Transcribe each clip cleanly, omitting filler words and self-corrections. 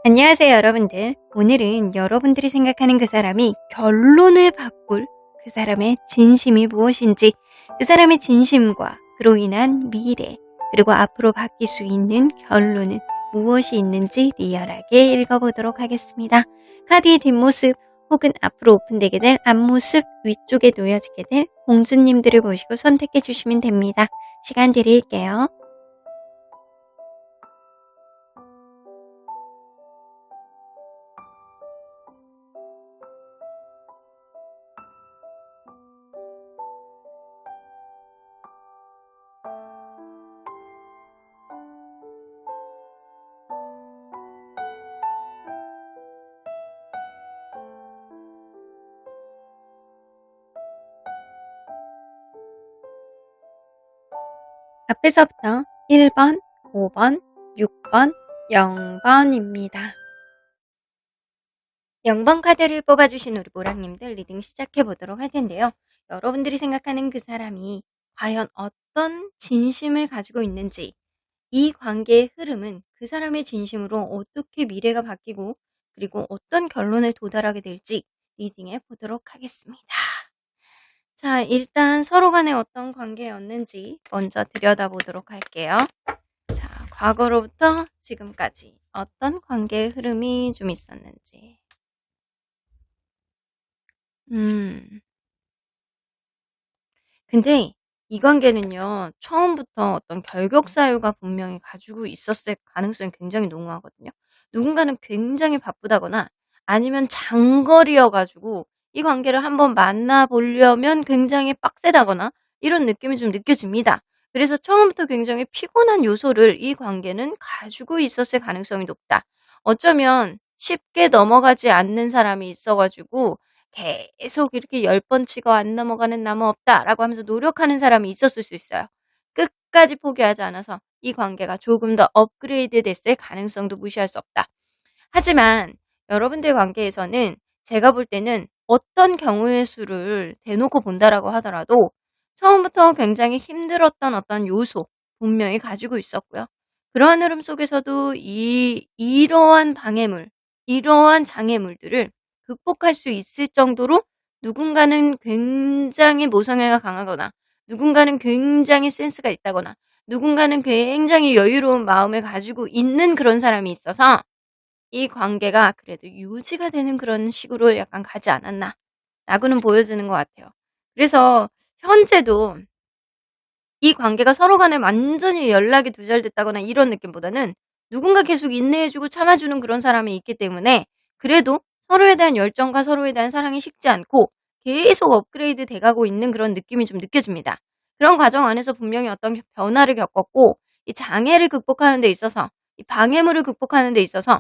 안녕하세요, 여러분들. 오늘은 여러분들이 생각하는 그 사람이 결론을 바꿀 그 사람의 진심이 무엇인지, 그 사람의 진심과 그로 인한 미래, 그리고 앞으로 바뀔 수 있는 결론은 무엇이 있는지 리얼하게 읽어보도록 하겠습니다. 카드의 뒷모습 혹은 앞으로 오픈되게 될 앞모습 위쪽에 놓여지게 될 공주님들을 보시고 선택해 주시면 됩니다. 시간 드릴게요. 앞에서부터 1번, 5번, 6번, 0번입니다. 0번 카드를 뽑아주신 우리 모랑님들 리딩 시작해보도록 할 텐데요. 여러분들이 생각하는 그 사람이 과연 어떤 진심을 가지고 있는지, 이 관계의 흐름은 그 사람의 진심으로 어떻게 미래가 바뀌고 그리고 어떤 결론에 도달하게 될지 리딩해 보도록 하겠습니다. 자, 일단 서로 간에 어떤 관계였는지 먼저 들여다보도록 할게요. 자, 과거로부터 지금까지 어떤 관계의 흐름이 좀 있었는지. 근데 이 관계는요, 처음부터 어떤 결격사유가 분명히 가지고 있었을 가능성이 굉장히 농후하거든요. 누군가는 굉장히 바쁘다거나 아니면 장거리여가지고 이 관계를 한번 만나보려면 굉장히 빡세다거나 이런 느낌이 좀 느껴집니다. 그래서 처음부터 굉장히 피곤한 요소를 이 관계는 가지고 있었을 가능성이 높다. 어쩌면 쉽게 넘어가지 않는 사람이 있어가지고 계속 이렇게 10번 치고 안 넘어가는 나무 없다라고 하면서 노력하는 사람이 있었을 수 있어요. 끝까지 포기하지 않아서 이 관계가 조금 더 업그레이드 됐을 가능성도 무시할 수 없다. 하지만 여러분들 관계에서는 제가 볼 때는 어떤 경우의 수를 대놓고 본다라고 하더라도 처음부터 굉장히 힘들었던 어떤 요소 분명히 가지고 있었고요. 그러한 흐름 속에서도 이러한 방해물, 이러한 장애물들을 극복할 수 있을 정도로 누군가는 굉장히 모성애가 강하거나 누군가는 굉장히 센스가 있다거나 누군가는 굉장히 여유로운 마음을 가지고 있는 그런 사람이 있어서 이 관계가 그래도 유지가 되는 그런 식으로 약간 가지 않았나 라고는 보여지는 것 같아요. 그래서 현재도 이 관계가 서로 간에 완전히 연락이 두절됐다거나 이런 느낌보다는 누군가 계속 인내해 주고 참아 주는 그런 사람이 있기 때문에 그래도 서로에 대한 열정과 서로에 대한 사랑이 식지 않고 계속 업그레이드 돼 가고 있는 그런 느낌이 좀 느껴집니다. 그런 과정 안에서 분명히 어떤 변화를 겪었고 이 장애를 극복하는 데 있어서 이 방해물을 극복하는 데 있어서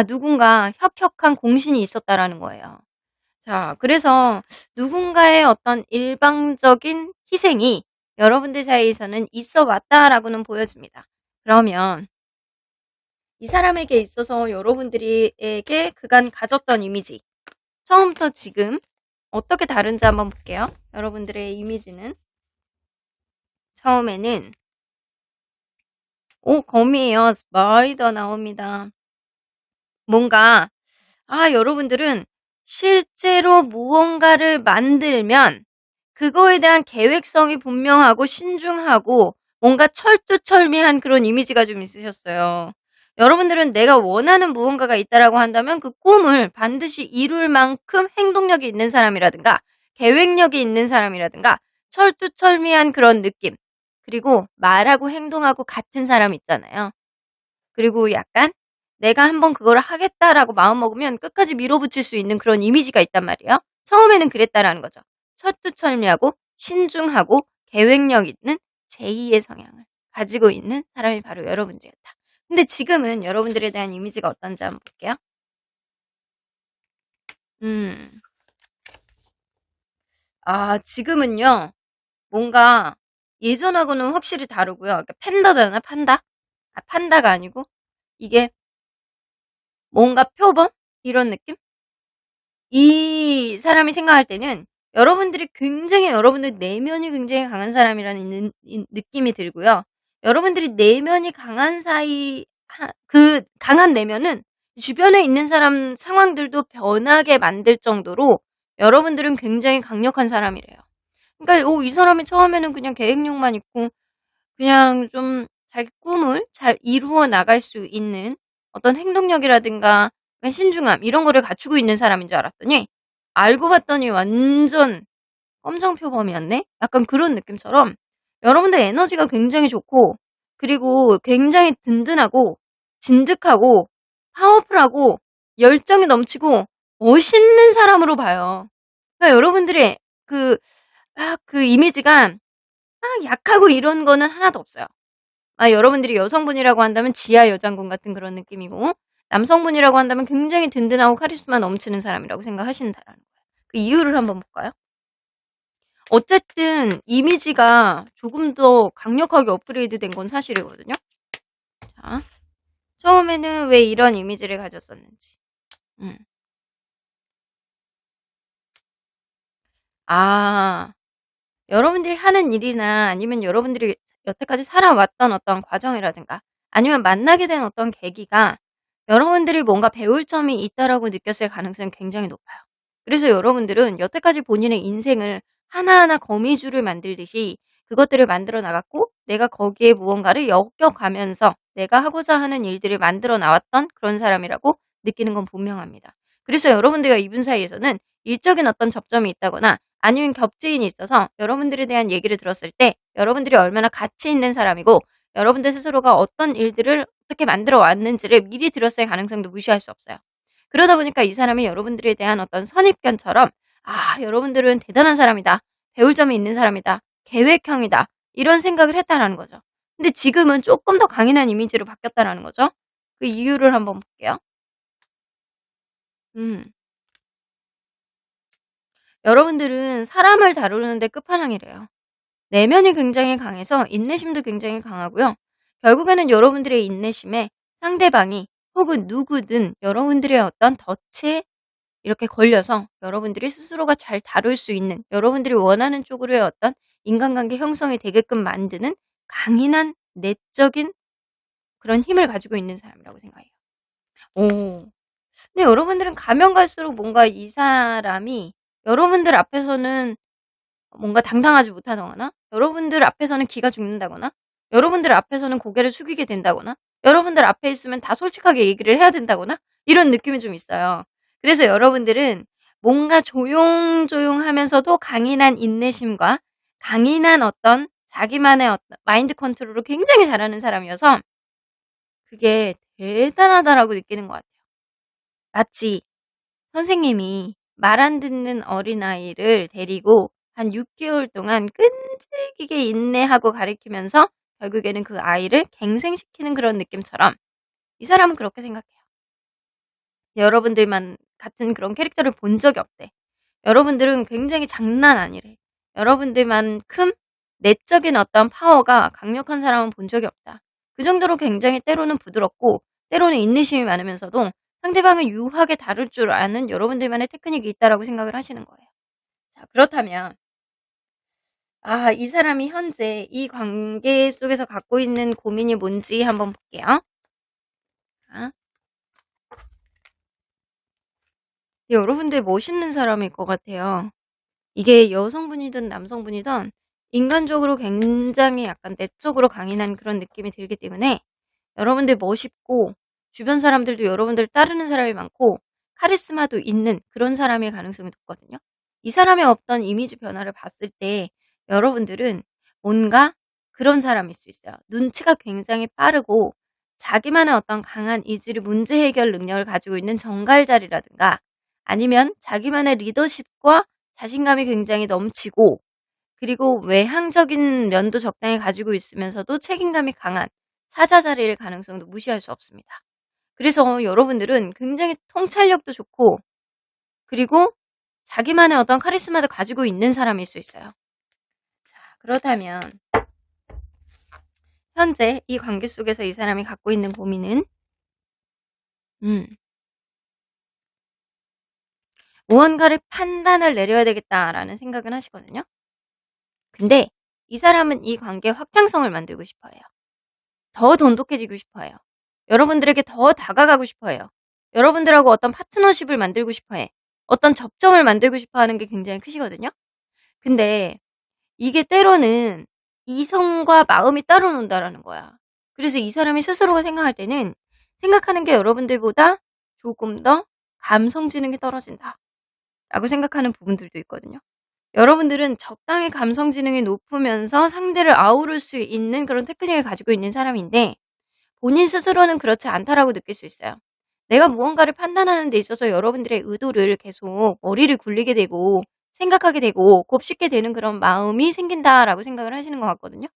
누군가 혁혁한 공신이 있었다라는 거예요. 자, 그래서 누군가의 어떤 일방적인 희생이 여러분들 사이에서는 있어 왔다라고는 보여집니다. 그러면 이 사람에게 있어서 여러분들에게 그간 가졌던 이미지, 처음부터 지금 어떻게 다른지 한번 볼게요. 여러분들의 이미지는 처음에는 거미예요. 스파이더 나옵니다. 뭔가 여러분들은 실제로 무언가를 만들면 그거에 대한 계획성이 분명하고 신중하고 뭔가 철두철미한 그런 이미지가 좀 있으셨어요. 여러분들은 내가 원하는 무언가가 있다라고 한다면 그 꿈을 반드시 이룰 만큼 행동력이 있는 사람이라든가 계획력이 있는 사람이라든가 철두철미한 그런 느낌, 그리고 말하고 행동하고 같은 사람 있잖아요. 그리고 약간 내가 한번 그거를 하겠다라고 마음먹으면 끝까지 밀어붙일 수 있는 그런 이미지가 있단 말이에요. 처음에는 그랬다라는 거죠. 철두철미하고 신중하고 계획력 있는 제2의 성향을 가지고 있는 사람이 바로 여러분들이었다. 근데 지금은 여러분들에 대한 이미지가 어떤지 한번 볼게요. 지금은요. 뭔가 예전하고는 확실히 다르고요. 그러니까 팬더잖아, 판다? 판다가 아니고 이게 뭔가 표범? 이런 느낌? 이 사람이 생각할 때는 여러분들이 굉장히 여러분들 내면이 굉장히 강한 사람이라는 느낌이 들고요. 여러분들이 내면이 강한 그 강한 내면은 주변에 있는 사람 상황들도 변하게 만들 정도로 여러분들은 굉장히 강력한 사람이래요. 그러니까 이 사람이 처음에는 그냥 계획력만 있고 그냥 좀 자기 꿈을 잘 이루어 나갈 수 있는 어떤 행동력이라든가 약간 신중함 이런 거를 갖추고 있는 사람인 줄 알았더니 알고 봤더니 완전 검정표범이었네? 약간 그런 느낌처럼 여러분들 에너지가 굉장히 좋고 그리고 굉장히 든든하고 진득하고 파워풀하고 열정이 넘치고 멋있는 사람으로 봐요. 그러니까 여러분들의 그 그 이미지가 약하고 이런 거는 하나도 없어요. 여러분들이 여성분이라고 한다면 지하 여장군 같은 그런 느낌이고 남성분이라고 한다면 굉장히 든든하고 카리스마 넘치는 사람이라고 생각하신다라는 거예요. 그 이유를 한번 볼까요? 어쨌든 이미지가 조금 더 강력하게 업그레이드 된 건 사실이거든요. 자, 처음에는 왜 이런 이미지를 가졌었는지. 아, 여러분들이 하는 일이나 아니면 여러분들이 여태까지 살아왔던 어떤 과정이라든가 아니면 만나게 된 어떤 계기가 여러분들이 뭔가 배울 점이 있다라고 느꼈을 가능성이 굉장히 높아요. 그래서 여러분들은 여태까지 본인의 인생을 하나하나 거미줄을 만들듯이 그것들을 만들어 나갔고 내가 거기에 무언가를 엮여가면서 내가 하고자 하는 일들을 만들어 나왔던 그런 사람이라고 느끼는 건 분명합니다. 그래서 여러분들과 이분 사이에서는 일적인 어떤 접점이 있다거나 아니면 겹지인이 있어서 여러분들에 대한 얘기를 들었을 때 여러분들이 얼마나 가치 있는 사람이고 여러분들 스스로가 어떤 일들을 어떻게 만들어 왔는지를 미리 들었을 가능성도 무시할 수 없어요. 그러다 보니까 이 사람이 여러분들에 대한 어떤 선입견처럼 여러분들은 대단한 사람이다. 배울 점이 있는 사람이다. 계획형이다. 이런 생각을 했다라는 거죠. 근데 지금은 조금 더 강인한 이미지로 바뀌었다라는 거죠. 그 이유를 한번 볼게요. 음. 여러분들은 사람을 다루는데 끝판왕이래요. 내면이 굉장히 강해서 인내심도 굉장히 강하고요. 결국에는 여러분들의 인내심에 상대방이 혹은 누구든 여러분들의 어떤 덫에 이렇게 걸려서 여러분들이 스스로가 잘 다룰 수 있는 여러분들이 원하는 쪽으로의 어떤 인간관계 형성이 되게끔 만드는 강인한 내적인 그런 힘을 가지고 있는 사람이라고 생각해요. 오. 근데 여러분들은 가면 갈수록 뭔가 이 사람이 여러분들 앞에서는 뭔가 당당하지 못하거나 여러분들 앞에서는 기가 죽는다거나 여러분들 앞에서는 고개를 숙이게 된다거나 여러분들 앞에 있으면 다 솔직하게 얘기를 해야 된다거나 이런 느낌이 좀 있어요. 그래서 여러분들은 뭔가 조용조용하면서도 강인한 인내심과 강인한 어떤 자기만의 어떤 마인드 컨트롤을 굉장히 잘하는 사람이어서 그게 대단하다라고 느끼는 것 같아요. 마치 선생님이 말 안 듣는 어린아이를 데리고 한 6개월 동안 끈질기게 인내하고 가르치면서 결국에는 그 아이를 갱생시키는 그런 느낌처럼 이 사람은 그렇게 생각해요. 여러분들만 같은 그런 캐릭터를 본 적이 없대. 여러분들은 굉장히 장난 아니래. 여러분들만큼 내적인 어떤 파워가 강력한 사람은 본 적이 없다. 그 정도로 굉장히 때로는 부드럽고 때로는 인내심이 많으면서도 상대방을 유하게 다룰 줄 아는 여러분들만의 테크닉이 있다라고 생각을 하시는 거예요. 자, 그렇다면 이 사람이 현재 이 관계 속에서 갖고 있는 고민이 뭔지 한번 볼게요. 자, 여러분들 멋있는 사람일 것 같아요. 이게 여성분이든 남성분이든 인간적으로 굉장히 약간 내적으로 강인한 그런 느낌이 들기 때문에 여러분들 멋있고 주변 사람들도 여러분들 따르는 사람이 많고 카리스마도 있는 그런 사람일 가능성이 높거든요. 이 사람의 어떤 이미지 변화를 봤을 때 여러분들은 뭔가 그런 사람일 수 있어요. 눈치가 굉장히 빠르고 자기만의 어떤 강한 이지를 문제 해결 능력을 가지고 있는 정갈자리라든가 아니면 자기만의 리더십과 자신감이 굉장히 넘치고 그리고 외향적인 면도 적당히 가지고 있으면서도 책임감이 강한 사자 자리일 가능성도 무시할 수 없습니다. 그래서 여러분들은 굉장히 통찰력도 좋고 그리고 자기만의 어떤 카리스마도 가지고 있는 사람일 수 있어요. 자, 그렇다면 현재 이 관계 속에서 이 사람이 갖고 있는 고민은 무언가를 판단을 내려야 되겠다라는 생각은 하시거든요. 근데 이 사람은 이 관계의 확장성을 만들고 싶어 해요. 더 돈독해지고 싶어 해요. 여러분들에게 더 다가가고 싶어 해요. 여러분들하고 어떤 파트너십을 만들고 싶어 해. 어떤 접점을 만들고 싶어 하는 게 굉장히 크시거든요. 근데 이게 때로는 이성과 마음이 따로 논다라는 거야. 그래서 이 사람이 스스로가 생각할 때는 생각하는 게 여러분들보다 조금 더 감성 지능이 떨어진다라고 생각하는 부분들도 있거든요. 여러분들은 적당히 감성 지능이 높으면서 상대를 아우를 수 있는 그런 테크닉을 가지고 있는 사람인데 본인 스스로는 그렇지 않다라고 느낄 수 있어요. 내가 무언가를 판단하는 데 있어서 여러분들의 의도를 계속 머리를 굴리게 되고 생각하게 되고 곱씹게 되는 그런 마음이 생긴다라고 생각을 하시는 것 같거든요.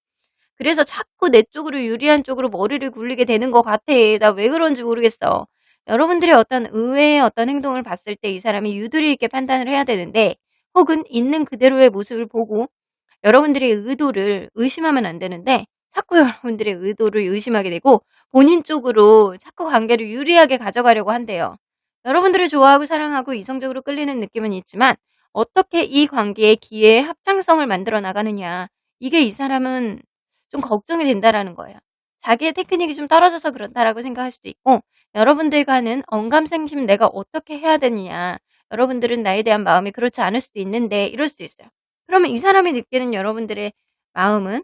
그래서 자꾸 내 쪽으로 유리한 쪽으로 머리를 굴리게 되는 것 같아. 나 왜 그런지 모르겠어. 여러분들의 어떤 의외의 어떤 행동을 봤을 때 이 사람이 유도리 있게 판단을 해야 되는데 혹은 있는 그대로의 모습을 보고 여러분들의 의도를 의심하면 안 되는데 자꾸 여러분들의 의도를 의심하게 되고 본인 쪽으로 자꾸 관계를 유리하게 가져가려고 한대요. 여러분들을 좋아하고 사랑하고 이성적으로 끌리는 느낌은 있지만 어떻게 이 관계의 기회의 확장성을 만들어 나가느냐. 이게 이 사람은 좀 걱정이 된다라는 거예요. 자기의 테크닉이 좀 떨어져서 그렇다라고 생각할 수도 있고 여러분들과는 언감생심 내가 어떻게 해야 되느냐. 여러분들은 나에 대한 마음이 그렇지 않을 수도 있는데 이럴 수도 있어요. 그러면 이 사람이 느끼는 여러분들의 마음은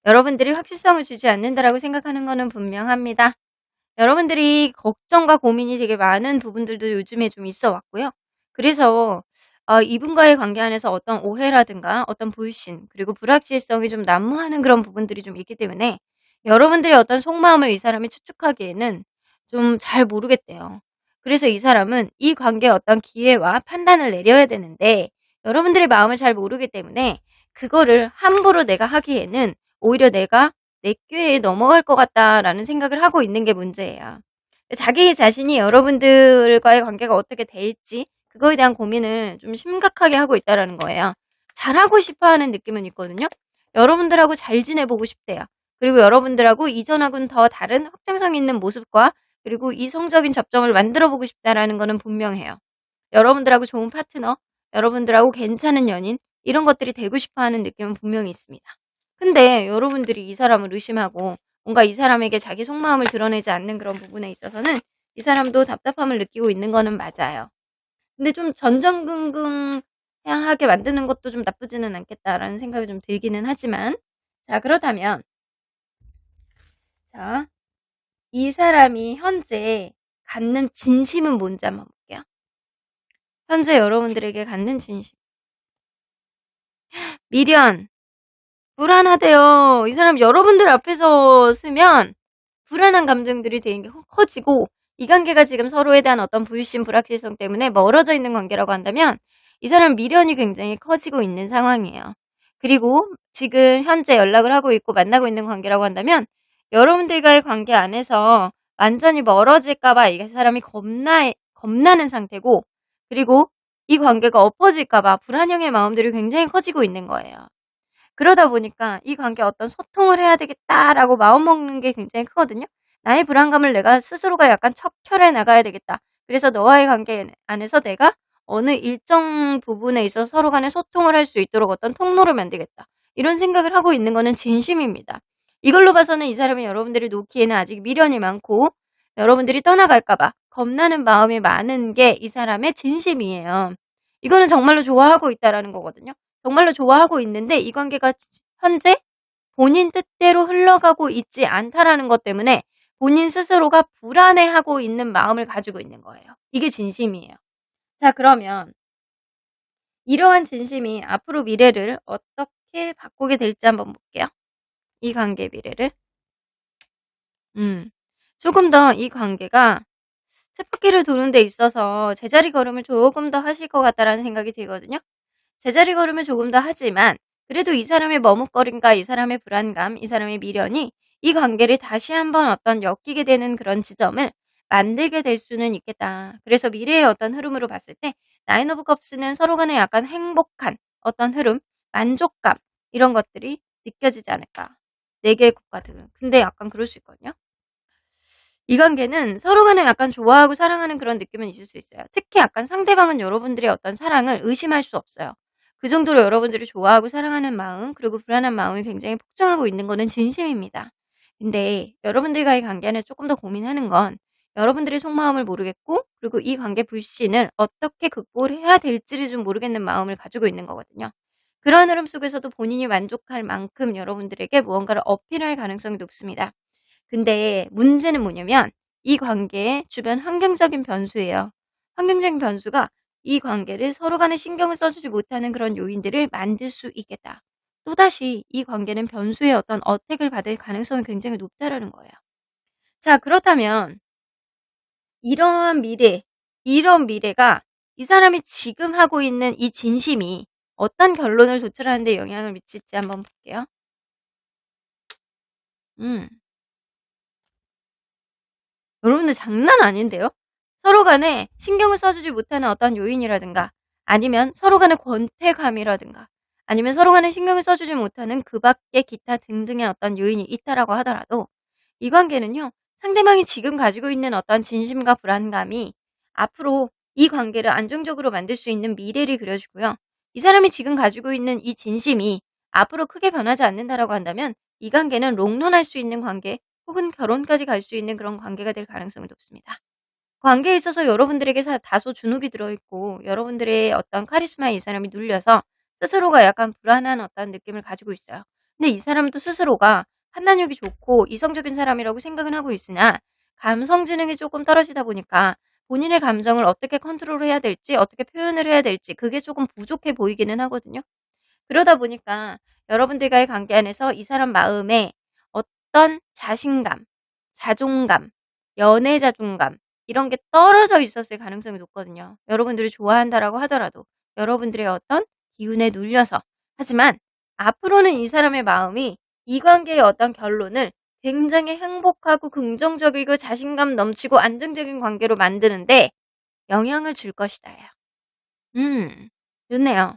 여러분들이 확실성을 주지 않는다라고 생각하는 거는 분명합니다. 여러분들이 걱정과 고민이 되게 많은 부분들도 요즘에 좀 있어 왔고요. 그래서 이분과의 관계 안에서 어떤 오해라든가 어떤 불신 그리고 불확실성이 좀 난무하는 그런 부분들이 좀 있기 때문에 여러분들의 어떤 속마음을 이 사람이 추측하기에는 좀 잘 모르겠대요. 그래서 이 사람은 이 관계의 어떤 기회와 판단을 내려야 되는데 여러분들의 마음을 잘 모르기 때문에 그거를 함부로 내가 하기에는 오히려 내가 내 꾀에 넘어갈 것 같다라는 생각을 하고 있는 게 문제예요. 자기 자신이 여러분들과의 관계가 어떻게 될지 그거에 대한 고민을 좀 심각하게 하고 있다라는 거예요. 잘하고 싶어 하는 느낌은 있거든요. 여러분들하고 잘 지내보고 싶대요. 그리고 여러분들하고 이전하고는 더 다른 확장성 있는 모습과 그리고 이성적인 접점을 만들어 보고 싶다라는 거는 분명해요. 여러분들하고 좋은 파트너, 여러분들하고 괜찮은 연인 이런 것들이 되고 싶어 하는 느낌은 분명히 있습니다. 근데 여러분들이 이 사람을 의심하고 뭔가 이 사람에게 자기 속마음을 드러내지 않는 그런 부분에 있어서는 이 사람도 답답함을 느끼고 있는 거는 맞아요. 근데 좀 전전긍긍하게 만드는 것도 좀 나쁘지는 않겠다라는 생각이 좀 들기는 하지만 자 그렇다면 자 이 사람이 현재 갖는 진심은 뭔지 한번 볼게요. 현재 여러분들에게 갖는 진심. 미련. 불안하대요. 이 사람 여러분들 앞에서 쓰면 불안한 감정들이 되게 커지고 이 관계가 지금 서로에 대한 어떤 불신, 불확실성 때문에 멀어져 있는 관계라고 한다면 이 사람 미련이 굉장히 커지고 있는 상황이에요. 그리고 지금 현재 연락을 하고 있고 만나고 있는 관계라고 한다면 여러분들과의 관계 안에서 완전히 멀어질까 봐 이 사람이 겁나는 상태고 그리고 이 관계가 엎어질까 봐 불안형의 마음들이 굉장히 커지고 있는 거예요. 그러다 보니까 이 관계에 어떤 '소통을 해야 되겠다.'라고 마음먹는 게 굉장히 크거든요. '나의 불안감을 내가 스스로가 약간 척결해 나가야 되겠다. 그래서 너와의 관계 안에서 내가 어느 일정 부분에 있어서 서로 간에 소통을 할 수 있도록 어떤 통로를 만들겠다.' 이런 생각을 하고 있는 거는 진심입니다. 이걸로 봐서는 이 사람이 여러분들이 놓기에는 아직 미련이 많고 여러분들이 떠나갈까 봐 겁나는 마음이 많은 게 이 사람의 진심이에요. 이거는 정말로 좋아하고 있다라는 거거든요. 정말로 좋아하고 있는데 이 관계가 현재 본인 뜻대로 흘러가고 있지 않다라는 것 때문에 본인 스스로가 불안해하고 있는 마음을 가지고 있는 거예요. 이게 진심이에요. 자 그러면 이러한 진심이 앞으로 미래를 어떻게 바꾸게 될지 한번 볼게요. 이 관계의 미래를. 조금 더 이 관계가 쳇바퀴를 도는 데 있어서 제자리 걸음을 조금 더 하실 것 같다라는 생각이 들거든요. 제자리 걸음을 조금 더 하지만 그래도 이 사람의 머뭇거림과 이 사람의 불안감, 이 사람의 미련이 이 관계를 다시 한번 어떤 엮이게 되는 그런 지점을 만들게 될 수는 있겠다. 그래서 미래의 어떤 흐름으로 봤을 때 나인 오브 컵스는 서로 간에 약간 행복한 어떤 흐름, 만족감 이런 것들이 느껴지지 않을까. 4개의 국가들은. 근데 약간 그럴 수 있거든요. 이 관계는 서로 간에 약간 좋아하고 사랑하는 그런 느낌은 있을 수 있어요. 특히 약간 상대방은 여러분들의 어떤 사랑을 의심할 수 없어요. 그 정도로 여러분들을 좋아하고 사랑하는 마음 그리고 불안한 마음이 굉장히 폭증하고 있는 거는 진심입니다. 근데 여러분들과의 관계 안에서 조금 더 고민하는 건 여러분들의 속마음을 모르겠고, 그리고 이 관계 불신을 어떻게 극복을 해야 될지를 좀 모르겠는 마음을 가지고 있는 거거든요. 그런 흐름 속에서도 본인이 만족할 만큼 여러분들에게 무언가를 어필할 가능성이 높습니다. 근데 문제는 뭐냐면 이 관계의 주변 환경적인 변수예요. 환경적인 변수가 이 관계를 서로 간에 신경을 써주지 못하는 그런 요인들을 만들 수 있겠다. 또다시 이 관계는 변수의 어떤 어택을 받을 가능성이 굉장히 높다라는 거예요. 자, 그렇다면 이러한 미래, 이런 미래가 이 사람이 지금 하고 있는 이 진심이 어떤 결론을 도출하는 데 영향을 미칠지 한번 볼게요. 음. 여러분들 장난 아닌데요? 서로 간에 신경을 써주지 못하는 어떤 요인이라든가 아니면 서로 간의 권태감이라든가 아니면 서로 간에 신경을 써주지 못하는 그 밖의 기타 등등의 어떤 요인이 있다라고 하더라도 이 관계는요. 상대방이 지금 가지고 있는 어떤 진심과 불안감이 앞으로 이 관계를 안정적으로 만들 수 있는 미래를 그려주고요. 이 사람이 지금 가지고 있는 이 진심이 앞으로 크게 변하지 않는다라고 한다면 이 관계는 롱런할 수 있는 관계 혹은 결혼까지 갈 수 있는 그런 관계가 될 가능성이 높습니다. 관계에 있어서 여러분들에게 다소 주눅이 들어있고 여러분들의 어떤 카리스마에 이 사람이 눌려서 스스로가 약간 불안한 어떤 느낌을 가지고 있어요. 근데 이 사람은 또 스스로가 판단력이 좋고 이성적인 사람이라고 생각은 하고 있으나 감성 지능이 조금 떨어지다 보니까 본인의 감정을 어떻게 컨트롤해야 될지 어떻게 표현을 해야 될지 그게 조금 부족해 보이기는 하거든요. 그러다 보니까 여러분들과의 관계 안에서 이 사람 마음에 어떤 자신감, 자존감, 연애 자존감 이런 게 떨어져 있었을 가능성이 높거든요. 여러분들을 좋아한다라고 하더라도 여러분들의 어떤 기운에 눌려서. 하지만 앞으로는 이 사람의 마음이 이 관계의 어떤 결론을 굉장히 행복하고 긍정적이고 자신감 넘치고 안정적인 관계로 만드는데 영향을 줄 것이다예요. 좋네요.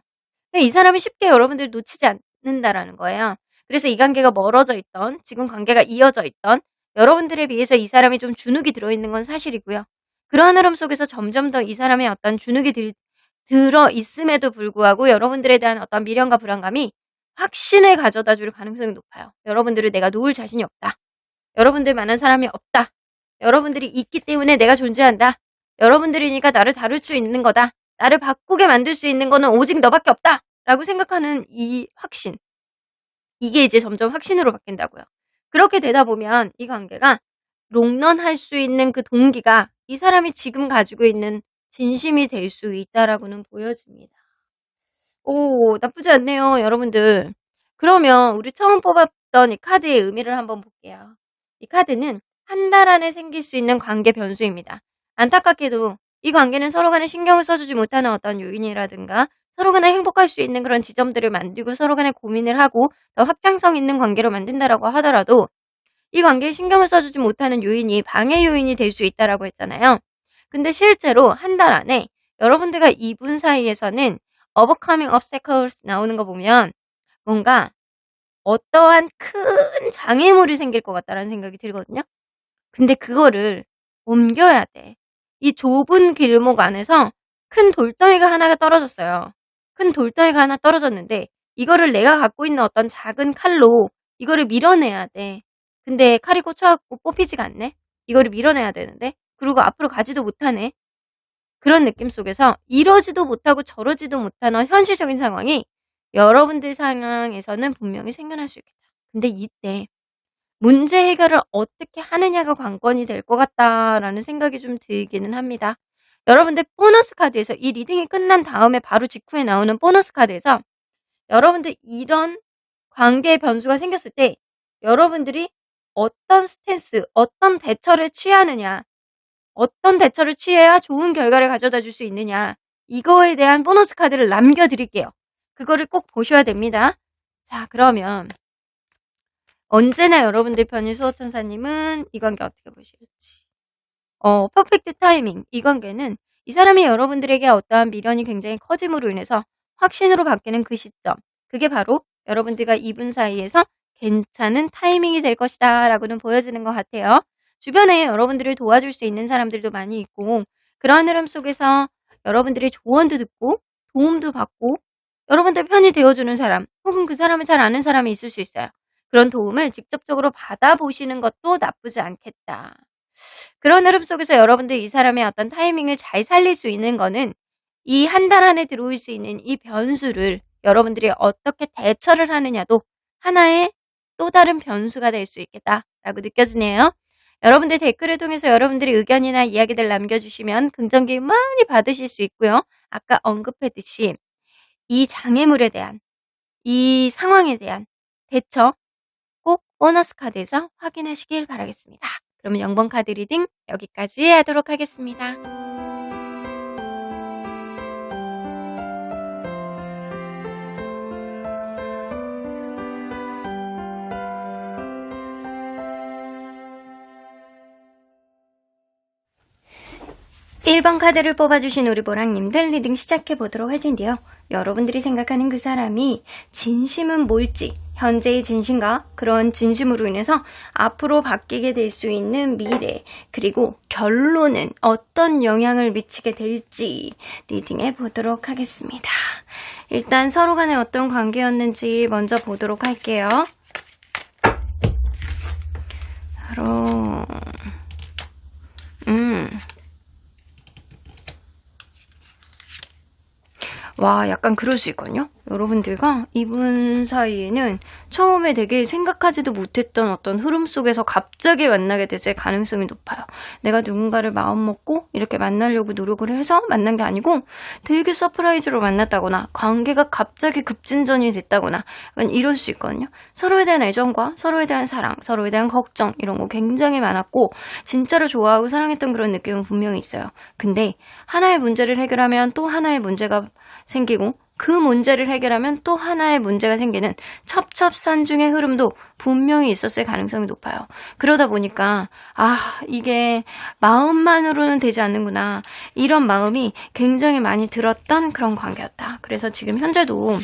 이 사람이 쉽게 여러분들을 놓치지 않는다라는 거예요. 그래서 이 관계가 멀어져 있던 지금 관계가 이어져 있던 여러분들에 비해서 이 사람이 좀 주눅이 들어있는 건 사실이고요. 그러한 흐름 속에서 점점 더 이 사람의 어떤 주눅이 들어 있음에도 불구하고 여러분들에 대한 어떤 미련과 불안감이 확신을 가져다 줄 가능성이 높아요. 여러분들을 내가 놓을 자신이 없다. 여러분들만한 사람이 없다. 여러분들이 있기 때문에 내가 존재한다. 여러분들이니까 나를 다룰 수 있는 거다. 나를 바꾸게 만들 수 있는 거는 오직 너밖에 없다. 라고 생각하는 이 확신. 이게 이제 점점 확신으로 바뀐다고요. 그렇게 되다 보면 이 관계가 롱런할 수 있는 그 동기가 이 사람이 지금 가지고 있는 진심이 될 수 있다라고는 보여집니다. 오, 나쁘지 않네요, 여러분들. 그러면 우리 처음 뽑았던 이 카드의 의미를 한번 볼게요. 이 카드는 한 달 안에 생길 수 있는 관계 변수입니다. 안타깝게도 이 관계는 서로 간에 신경을 써주지 못하는 어떤 요인이라든가 서로 간에 행복할 수 있는 그런 지점들을 만들고 서로 간에 고민을 하고 더 확장성 있는 관계로 만든다라고 하더라도 이 관계에 신경을 써주지 못하는 요인이 방해 요인이 될 수 있다라고 했잖아요. 근데 실제로 한 달 안에 여러분들과 이분 사이에서는 overcoming obstacles 나오는 거 보면 뭔가 어떠한 큰 장애물이 생길 것 같다라는 생각이 들거든요. 근데 그거를 옮겨야 돼. 이 좁은 길목 안에서 큰 돌덩이가 하나가 떨어졌어요. 큰 돌덩이가 하나 떨어졌는데 이거를 내가 갖고 있는 어떤 작은 칼로 이거를 밀어내야 돼. 근데 칼이 꽂혀갖고 뽑히지가 않네. 이거를 밀어내야 되는데 그리고 앞으로 가지도 못하네. 그런 느낌 속에서 이러지도 못하고 저러지도 못하는 현실적인 상황이 여러분들 상황에서는 분명히 생겨날 수 있겠다. 근데 이때 문제 해결을 어떻게 하느냐가 관건이 될 것 같다라는 생각이 좀 들기는 합니다. 여러분들 보너스 카드에서 이 리딩이 끝난 다음에 바로 직후에 나오는 보너스 카드에서 여러분들 이런 관계의 변수가 생겼을 때 여러분들이 어떤 스탠스, 어떤 대처를 취하느냐, 어떤 대처를 취해야 좋은 결과를 가져다 줄 수 있느냐 이거에 대한 보너스 카드를 남겨드릴게요. 그거를 꼭 보셔야 됩니다. 자, 그러면 언제나 여러분들 편인 수호천사님은 이 관계 어떻게 보실지. 퍼펙트 타이밍. 이 관계는 이 사람이 여러분들에게 어떠한 미련이 굉장히 커짐으로 인해서 확신으로 바뀌는 그 시점. 그게 바로 여러분들과 이분 사이에서 괜찮은 타이밍이 될 것이다 라고는 보여지는 것 같아요. 주변에 여러분들을 도와줄 수 있는 사람들도 많이 있고 그러한 흐름 속에서 여러분들의 조언도 듣고 도움도 받고 여러분들 편이 되어주는 사람 혹은 그 사람을 잘 아는 사람이 있을 수 있어요. 그런 도움을 직접적으로 받아보시는 것도 나쁘지 않겠다. 그런 흐름 속에서 여러분들 이 사람의 어떤 타이밍을 잘 살릴 수 있는 거는 이 한 달 안에 들어올 수 있는 이 변수를 여러분들이 어떻게 대처를 하느냐도 하나의 또 다른 변수가 될 수 있겠다라고 느껴지네요. 여러분들 댓글을 통해서 여러분들의 의견이나 이야기들 남겨주시면 긍정기 많이 받으실 수 있고요. 아까 언급했듯이 이 장애물에 대한, 이 상황에 대한 대처 꼭 보너스 카드에서 확인하시길 바라겠습니다. 그러면 0번 카드 리딩 여기까지 하도록 하겠습니다. 1번 카드를 뽑아주신 우리 보랑님들 리딩 시작해보도록 할 텐데요. 여러분들이 생각하는 그 사람이 진심은 뭘지, 현재의 진심과 그런 진심으로 인해서 앞으로 바뀌게 될 수 있는 미래, 그리고 결론은 어떤 영향을 미치게 될지 리딩해 보도록 하겠습니다. 일단 서로 간에 어떤 관계였는지 먼저 보도록 할게요. 바로 와, 약간 그럴 수 있거든요. 여러분들과 이분 사이에는 처음에 되게 생각하지도 못했던 어떤 흐름 속에서 갑자기 만나게 될 가능성이 높아요. 내가 누군가를 마음먹고 이렇게 만나려고 노력을 해서 만난 게 아니고 되게 서프라이즈로 만났다거나 관계가 갑자기 급진전이 됐다거나 이럴 수 있거든요. 서로에 대한 애정과 서로에 대한 사랑, 서로에 대한 걱정 이런 거 굉장히 많았고 진짜로 좋아하고 사랑했던 그런 느낌은 분명히 있어요. 근데 하나의 문제를 해결하면 또 하나의 문제가 생기고 그 문제를 해결하면 또 하나의 문제가 생기는 첩첩산중의 흐름도 분명히 있었을 가능성이 높아요. 그러다 보니까 이게 마음만으로는 되지 않는구나. 이런 마음이 굉장히 많이 들었던 그런 관계였다. 그래서 지금 현재도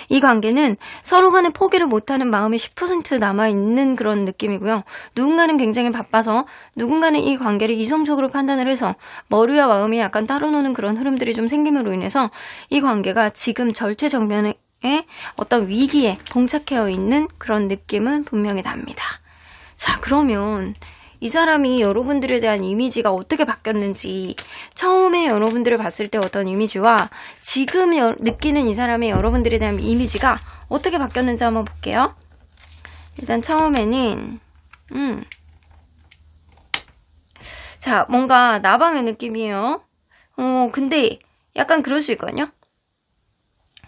이 관계는 서로 간에 포기를 못하는 마음이 10% 남아있는 그런 느낌이고요. 누군가는 굉장히 바빠서 누군가는 이 관계를 이성적으로 판단을 해서 머리와 마음이 약간 따로 노는 그런 흐름들이 좀 생김으로 인해서 이 관계가 지금 절체정면의 어떤 위기에 봉착해 있는 그런 느낌은 분명히 납니다. 자, 그러면 이 사람이 여러분들에 대한 이미지가 어떻게 바뀌었는지, 처음에 여러분들을 봤을 때 어떤 이미지와 지금 느끼는 이 사람의 여러분들에 대한 이미지가 어떻게 바뀌었는지 한번 볼게요. 일단 처음에는 자, 뭔가 나방의 느낌이에요. 근데 약간 그럴 수 있거든요.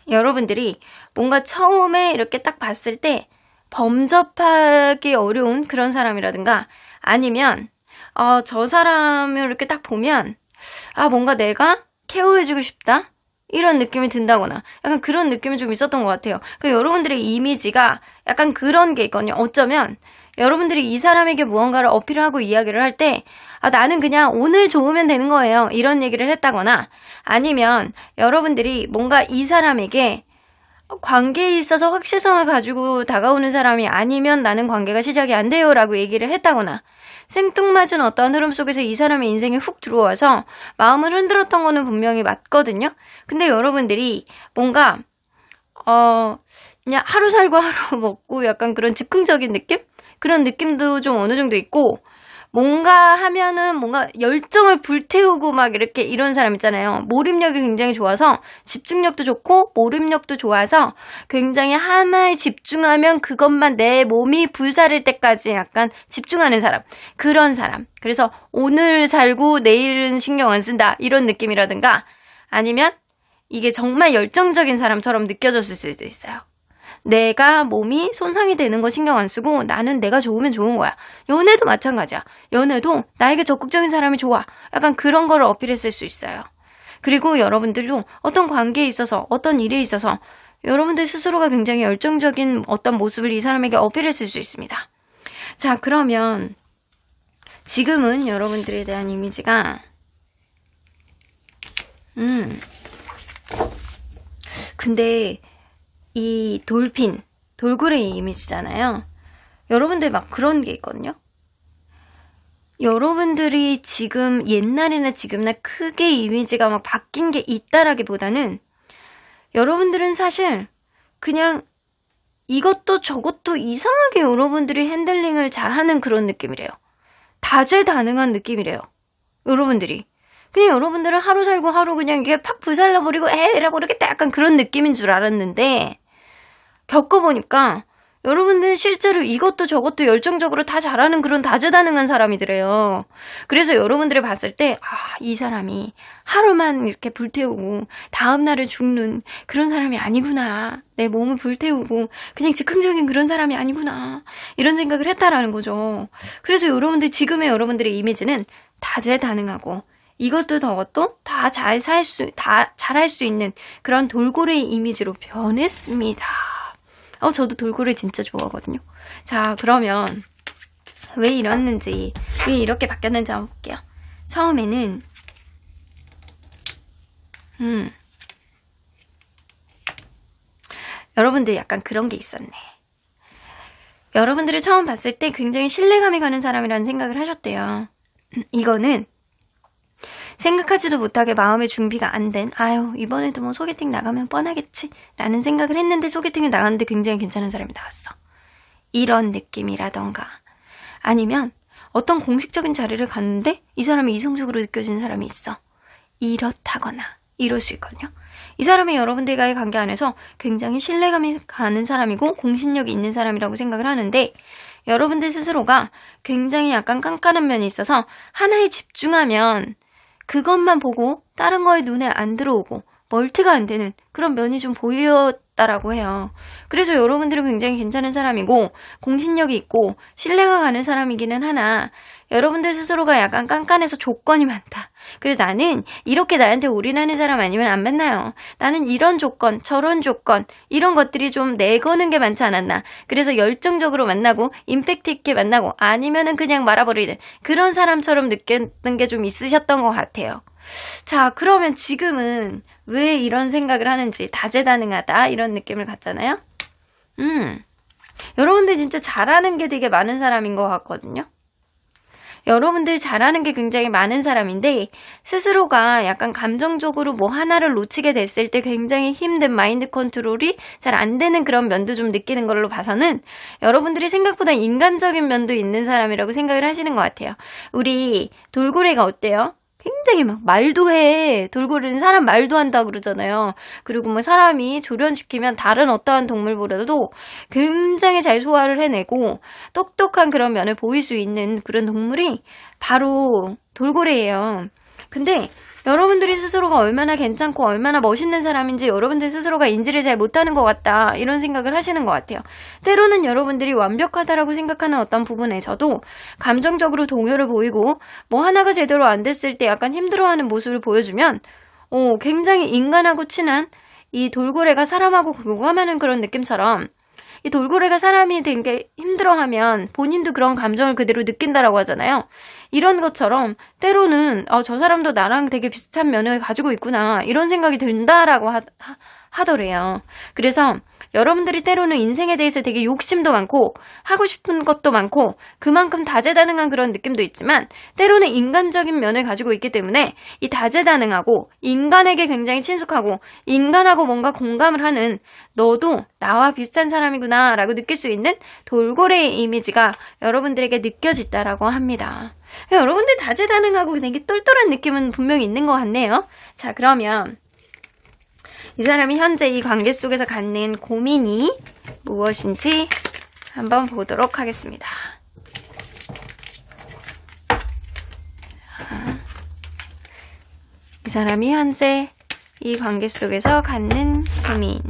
여러분들이 뭔가 처음에 이렇게 딱 봤을 때 범접하기 어려운 그런 사람이라든가 아니면 저 사람을 이렇게 딱 보면 뭔가 내가 케어해주고 싶다 이런 느낌이 든다거나 약간 그런 느낌이 좀 있었던 것 같아요. 여러분들의 이미지가 약간 그런 게 있거든요. 어쩌면 여러분들이 이 사람에게 무언가를 어필하고 이야기를 할 때 나는 그냥 오늘 좋으면 되는 거예요 이런 얘기를 했다거나 아니면 여러분들이 뭔가 이 사람에게 관계에 있어서 확실성을 가지고 다가오는 사람이 아니면 나는 관계가 시작이 안 돼요 라고 얘기를 했다거나 생뚱맞은 어떠한 흐름 속에서 이 사람의 인생에 훅 들어와서 마음을 흔들었던 거는 분명히 맞거든요. 근데 여러분들이 뭔가 그냥 하루 살고 하루 먹고 약간 그런 즉흥적인 느낌? 그런 느낌도 좀 어느 정도 있고 뭔가 하면은 뭔가 열정을 불태우고 막 이렇게 이런 사람 있잖아요. 몰입력이 굉장히 좋아서 집중력도 좋고 몰입력도 좋아서 굉장히 하나에 집중하면 그것만 내 몸이 불사를 때까지 약간 집중하는 사람. 그런 사람. 그래서 오늘 살고 내일은 신경 안 쓴다. 이런 느낌이라든가 아니면 이게 정말 열정적인 사람처럼 느껴졌을 수도 있어요. 내가 몸이 손상이 되는 거 신경 안 쓰고 나는 내가 좋으면 좋은 거야. 연애도 마찬가지야. 연애도 나에게 적극적인 사람이 좋아. 약간 그런 거를 어필했을 수 있어요. 그리고 여러분들도 어떤 관계에 있어서 어떤 일에 있어서 여러분들 스스로가 굉장히 열정적인 어떤 모습을 이 사람에게 어필했을 수 있습니다. 자, 그러면 지금은 여러분들에 대한 이미지가 근데 이 돌고래 이미지잖아요. 여러분들 막 그런 게 있거든요. 여러분들이 지금 옛날이나 지금이나 크게 이미지가 막 바뀐 게 있다라기보다는 여러분들은 사실 그냥 이것도 저것도 이상하게 여러분들이 핸들링을 잘하는 그런 느낌이래요. 다재다능한 느낌이래요. 여러분들이. 그냥 여러분들은 하루 살고 하루 그냥 이게 팍 불살라버리고 에라버리겠다 약간 그런 느낌인 줄 알았는데 겪어보니까 여러분들은 실제로 이것도 저것도 열정적으로 다 잘하는 그런 다재다능한 사람이더래요. 그래서 여러분들이 봤을 때 이 사람이 하루만 이렇게 불태우고 다음날을 죽는 그런 사람이 아니구나. 내 몸을 불태우고 그냥 즉흥적인 그런 사람이 아니구나. 이런 생각을 했다라는 거죠. 그래서 여러분들 지금의 여러분들의 이미지는 다재다능하고 이것도 저것도 다 잘할 수 있는 그런 돌고래의 이미지로 변했습니다. 저도 돌고래 진짜 좋아하거든요. 자, 그러면 왜 이랬는지, 왜 이렇게 바뀌었는지 한번 볼게요. 처음에는 여러분들 약간 그런 게 있었네. 여러분들을 처음 봤을 때 굉장히 신뢰감이 가는 사람이라는 생각을 하셨대요. 이거는 생각하지도 못하게 마음의 준비가 안 된, 이번에도 뭐 소개팅 나가면 뻔하겠지 라는 생각을 했는데 소개팅을 나갔는데 굉장히 괜찮은 사람이 나왔어. 이런 느낌이라던가 아니면 어떤 공식적인 자리를 갔는데 이 사람이 이성적으로 느껴지는 사람이 있어. 이렇다거나 이럴 수 있거든요. 이 사람이 여러분들과의 관계 안에서 굉장히 신뢰감이 가는 사람이고 공신력이 있는 사람이라고 생각을 하는데 여러분들 스스로가 굉장히 약간 깐깐한 면이 있어서 하나에 집중하면 그것만 보고 다른 거에 눈에 안 들어오고 멀티가 안 되는 그런 면이 좀 보였다라고 해요. 그래서 여러분들은 굉장히 괜찮은 사람이고 공신력이 있고 신뢰가 가는 사람이기는 하나 여러분들 스스로가 약간 깐깐해서 조건이 많다. 그래서 나는 이렇게 나한테 올인하는 사람 아니면 안 만나요. 나는 이런 조건, 저런 조건 이런 것들이 좀 내거는 게 많지 않았나. 그래서 열정적으로 만나고 임팩트 있게 만나고 아니면은 그냥 말아버리는 그런 사람처럼 느꼈던 게 좀 있으셨던 것 같아요. 자, 그러면 지금은 왜 이런 생각을 하는지 다재다능하다 이런 느낌을 갖잖아요. 여러분들 진짜 잘하는 게 되게 많은 사람인 것 같거든요. 여러분들 잘하는 게 굉장히 많은 사람인데 스스로가 약간 감정적으로 뭐 하나를 놓치게 됐을 때 굉장히 힘든 마인드 컨트롤이 잘 안 되는 그런 면도 좀 느끼는 걸로 봐서는 여러분들이 생각보다 인간적인 면도 있는 사람이라고 생각을 하시는 것 같아요. 우리 돌고래가 어때요? 굉장히 막 말도 해. 돌고래는 사람 말도 한다 그러잖아요. 그리고 뭐 사람이 조련시키면 다른 어떠한 동물보다도 굉장히 잘 소화를 해내고 똑똑한 그런 면을 보일 수 있는 그런 동물이 바로 돌고래예요. 근데 여러분들이 스스로가 얼마나 괜찮고 얼마나 멋있는 사람인지 여러분들 스스로가 인지를 잘 못하는 것 같다 이런 생각을 하시는 것 같아요. 때로는 여러분들이 완벽하다라고 생각하는 어떤 부분에서도 감정적으로 동요를 보이고 뭐 하나가 제대로 안 됐을 때 약간 힘들어하는 모습을 보여주면 굉장히 인간하고 친한 이 돌고래가 사람하고 교감하는 그런 느낌처럼 이 돌고래가 사람이 된 게 힘들어하면 본인도 그런 감정을 그대로 느낀다라고 하잖아요. 이런 것처럼 때로는 저 사람도 나랑 되게 비슷한 면을 가지고 있구나 이런 생각이 든다라고 하더래요. 그래서 여러분들이 때로는 인생에 대해서 되게 욕심도 많고 하고 싶은 것도 많고 그만큼 다재다능한 그런 느낌도 있지만 때로는 인간적인 면을 가지고 있기 때문에 이 다재다능하고 인간에게 굉장히 친숙하고 인간하고 뭔가 공감을 하는 너도 나와 비슷한 사람이구나 라고 느낄 수 있는 돌고래의 이미지가 여러분들에게 느껴진다라고 합니다. 여러분들 다재다능하고 되게 똘똘한 느낌은 분명히 있는 것 같네요. 자, 그러면 이 사람이 현재 이 관계 속에서 갖는 고민이 무엇인지 한번 보도록 하겠습니다. 이 사람이 현재 이 관계 속에서 갖는 고민.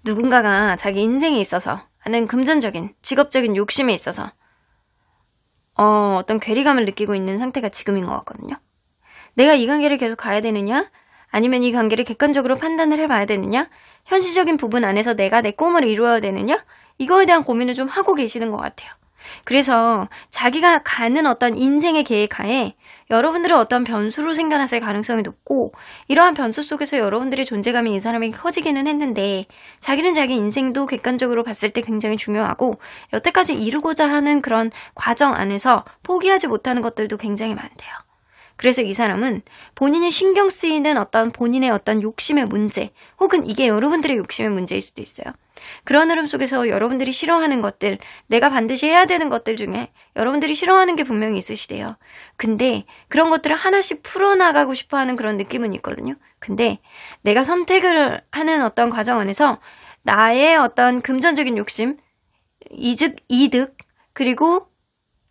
누군가가 자기 인생에 있어서 하는 금전적인, 직업적인 욕심에 있어서 어떤 괴리감을 느끼고 있는 상태가 지금인 것 같거든요. 내가 이 관계를 계속 가야 되느냐? 아니면 이 관계를 객관적으로 판단을 해봐야 되느냐? 현실적인 부분 안에서 내가 내 꿈을 이루어야 되느냐? 이거에 대한 고민을 좀 하고 계시는 것 같아요. 그래서 자기가 가는 어떤 인생의 계획하에 여러분들은 어떤 변수로 생겨났을 가능성이 높고 이러한 변수 속에서 여러분들의 존재감이 이 사람에게 커지기는 했는데 자기는 자기 인생도 객관적으로 봤을 때 굉장히 중요하고 여태까지 이루고자 하는 그런 과정 안에서 포기하지 못하는 것들도 굉장히 많대요. 그래서 이 사람은 본인이 신경 쓰이는 어떤 본인의 어떤 욕심의 문제, 혹은 이게 여러분들의 욕심의 문제일 수도 있어요. 그런 흐름 속에서 여러분들이 싫어하는 것들, 내가 반드시 해야 되는 것들 중에 여러분들이 싫어하는 게 분명히 있으시대요. 근데 그런 것들을 하나씩 풀어나가고 싶어하는 그런 느낌은 있거든요. 근데 내가 선택을 하는 어떤 과정 안에서 나의 어떤 금전적인 욕심, 이득, 그리고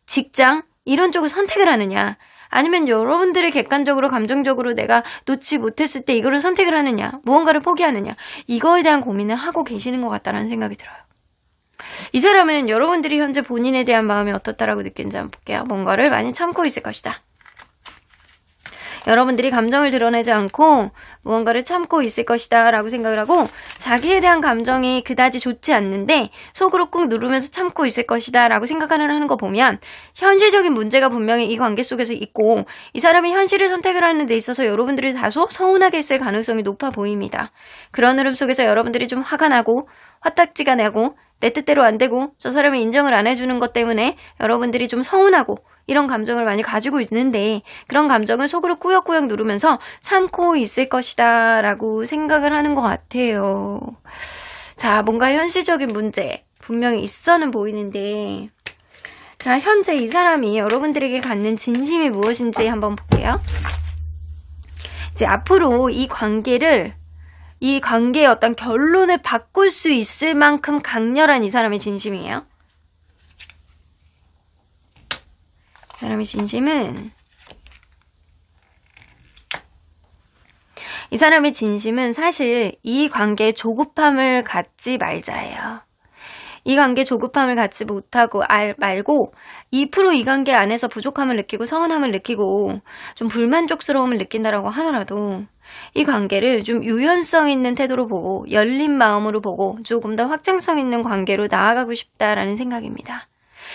직장, 이런 쪽을 선택을 하느냐, 아니면 여러분들의 객관적으로 감정적으로 내가 놓지 못했을 때 이거를 선택을 하느냐, 무언가를 포기하느냐, 이거에 대한 고민을 하고 계시는 것 같다는 생각이 들어요. 이 사람은 여러분들이 현재 본인에 대한 마음이 어떻다라고 느끼는지 한번 볼게요. 뭔가를 많이 참고 있을 것이다. 여러분들이 감정을 드러내지 않고 무언가를 참고 있을 것이다 라고 생각을 하고, 자기에 대한 감정이 그다지 좋지 않는데 속으로 꾹 누르면서 참고 있을 것이다 라고 생각하는 거 보면 현실적인 문제가 분명히 이 관계 속에서 있고, 이 사람이 현실을 선택을 하는 데 있어서 여러분들이 다소 서운하게 있을 가능성이 높아 보입니다. 그런 흐름 속에서 여러분들이 좀 화가 나고 화딱지가 나고 내 뜻대로 안 되고 저 사람이 인정을 안 해주는 것 때문에 여러분들이 좀 서운하고 이런 감정을 많이 가지고 있는데, 그런 감정을 속으로 꾸역꾸역 누르면서 참고 있을 것이다 라고 생각을 하는 것 같아요. 자, 뭔가 현실적인 문제 분명히 있어는 보이는데, 자, 현재 이 사람이 여러분들에게 갖는 진심이 무엇인지 한번 볼게요. 이제 앞으로 이 관계의 어떤 결론을 바꿀 수 있을 만큼 강렬한 이 사람의 진심이에요. 이 사람의 진심은, 이 사람의 진심은 사실 이 관계에 조급함을 갖지 말자예요. 이 관계 조급함을 갖지 못하고 말고 2% 이 관계 안에서 부족함을 느끼고 서운함을 느끼고 좀 불만족스러움을 느낀다라고 하더라도 이 관계를 좀 유연성 있는 태도로 보고 열린 마음으로 보고 조금 더 확장성 있는 관계로 나아가고 싶다라는 생각입니다.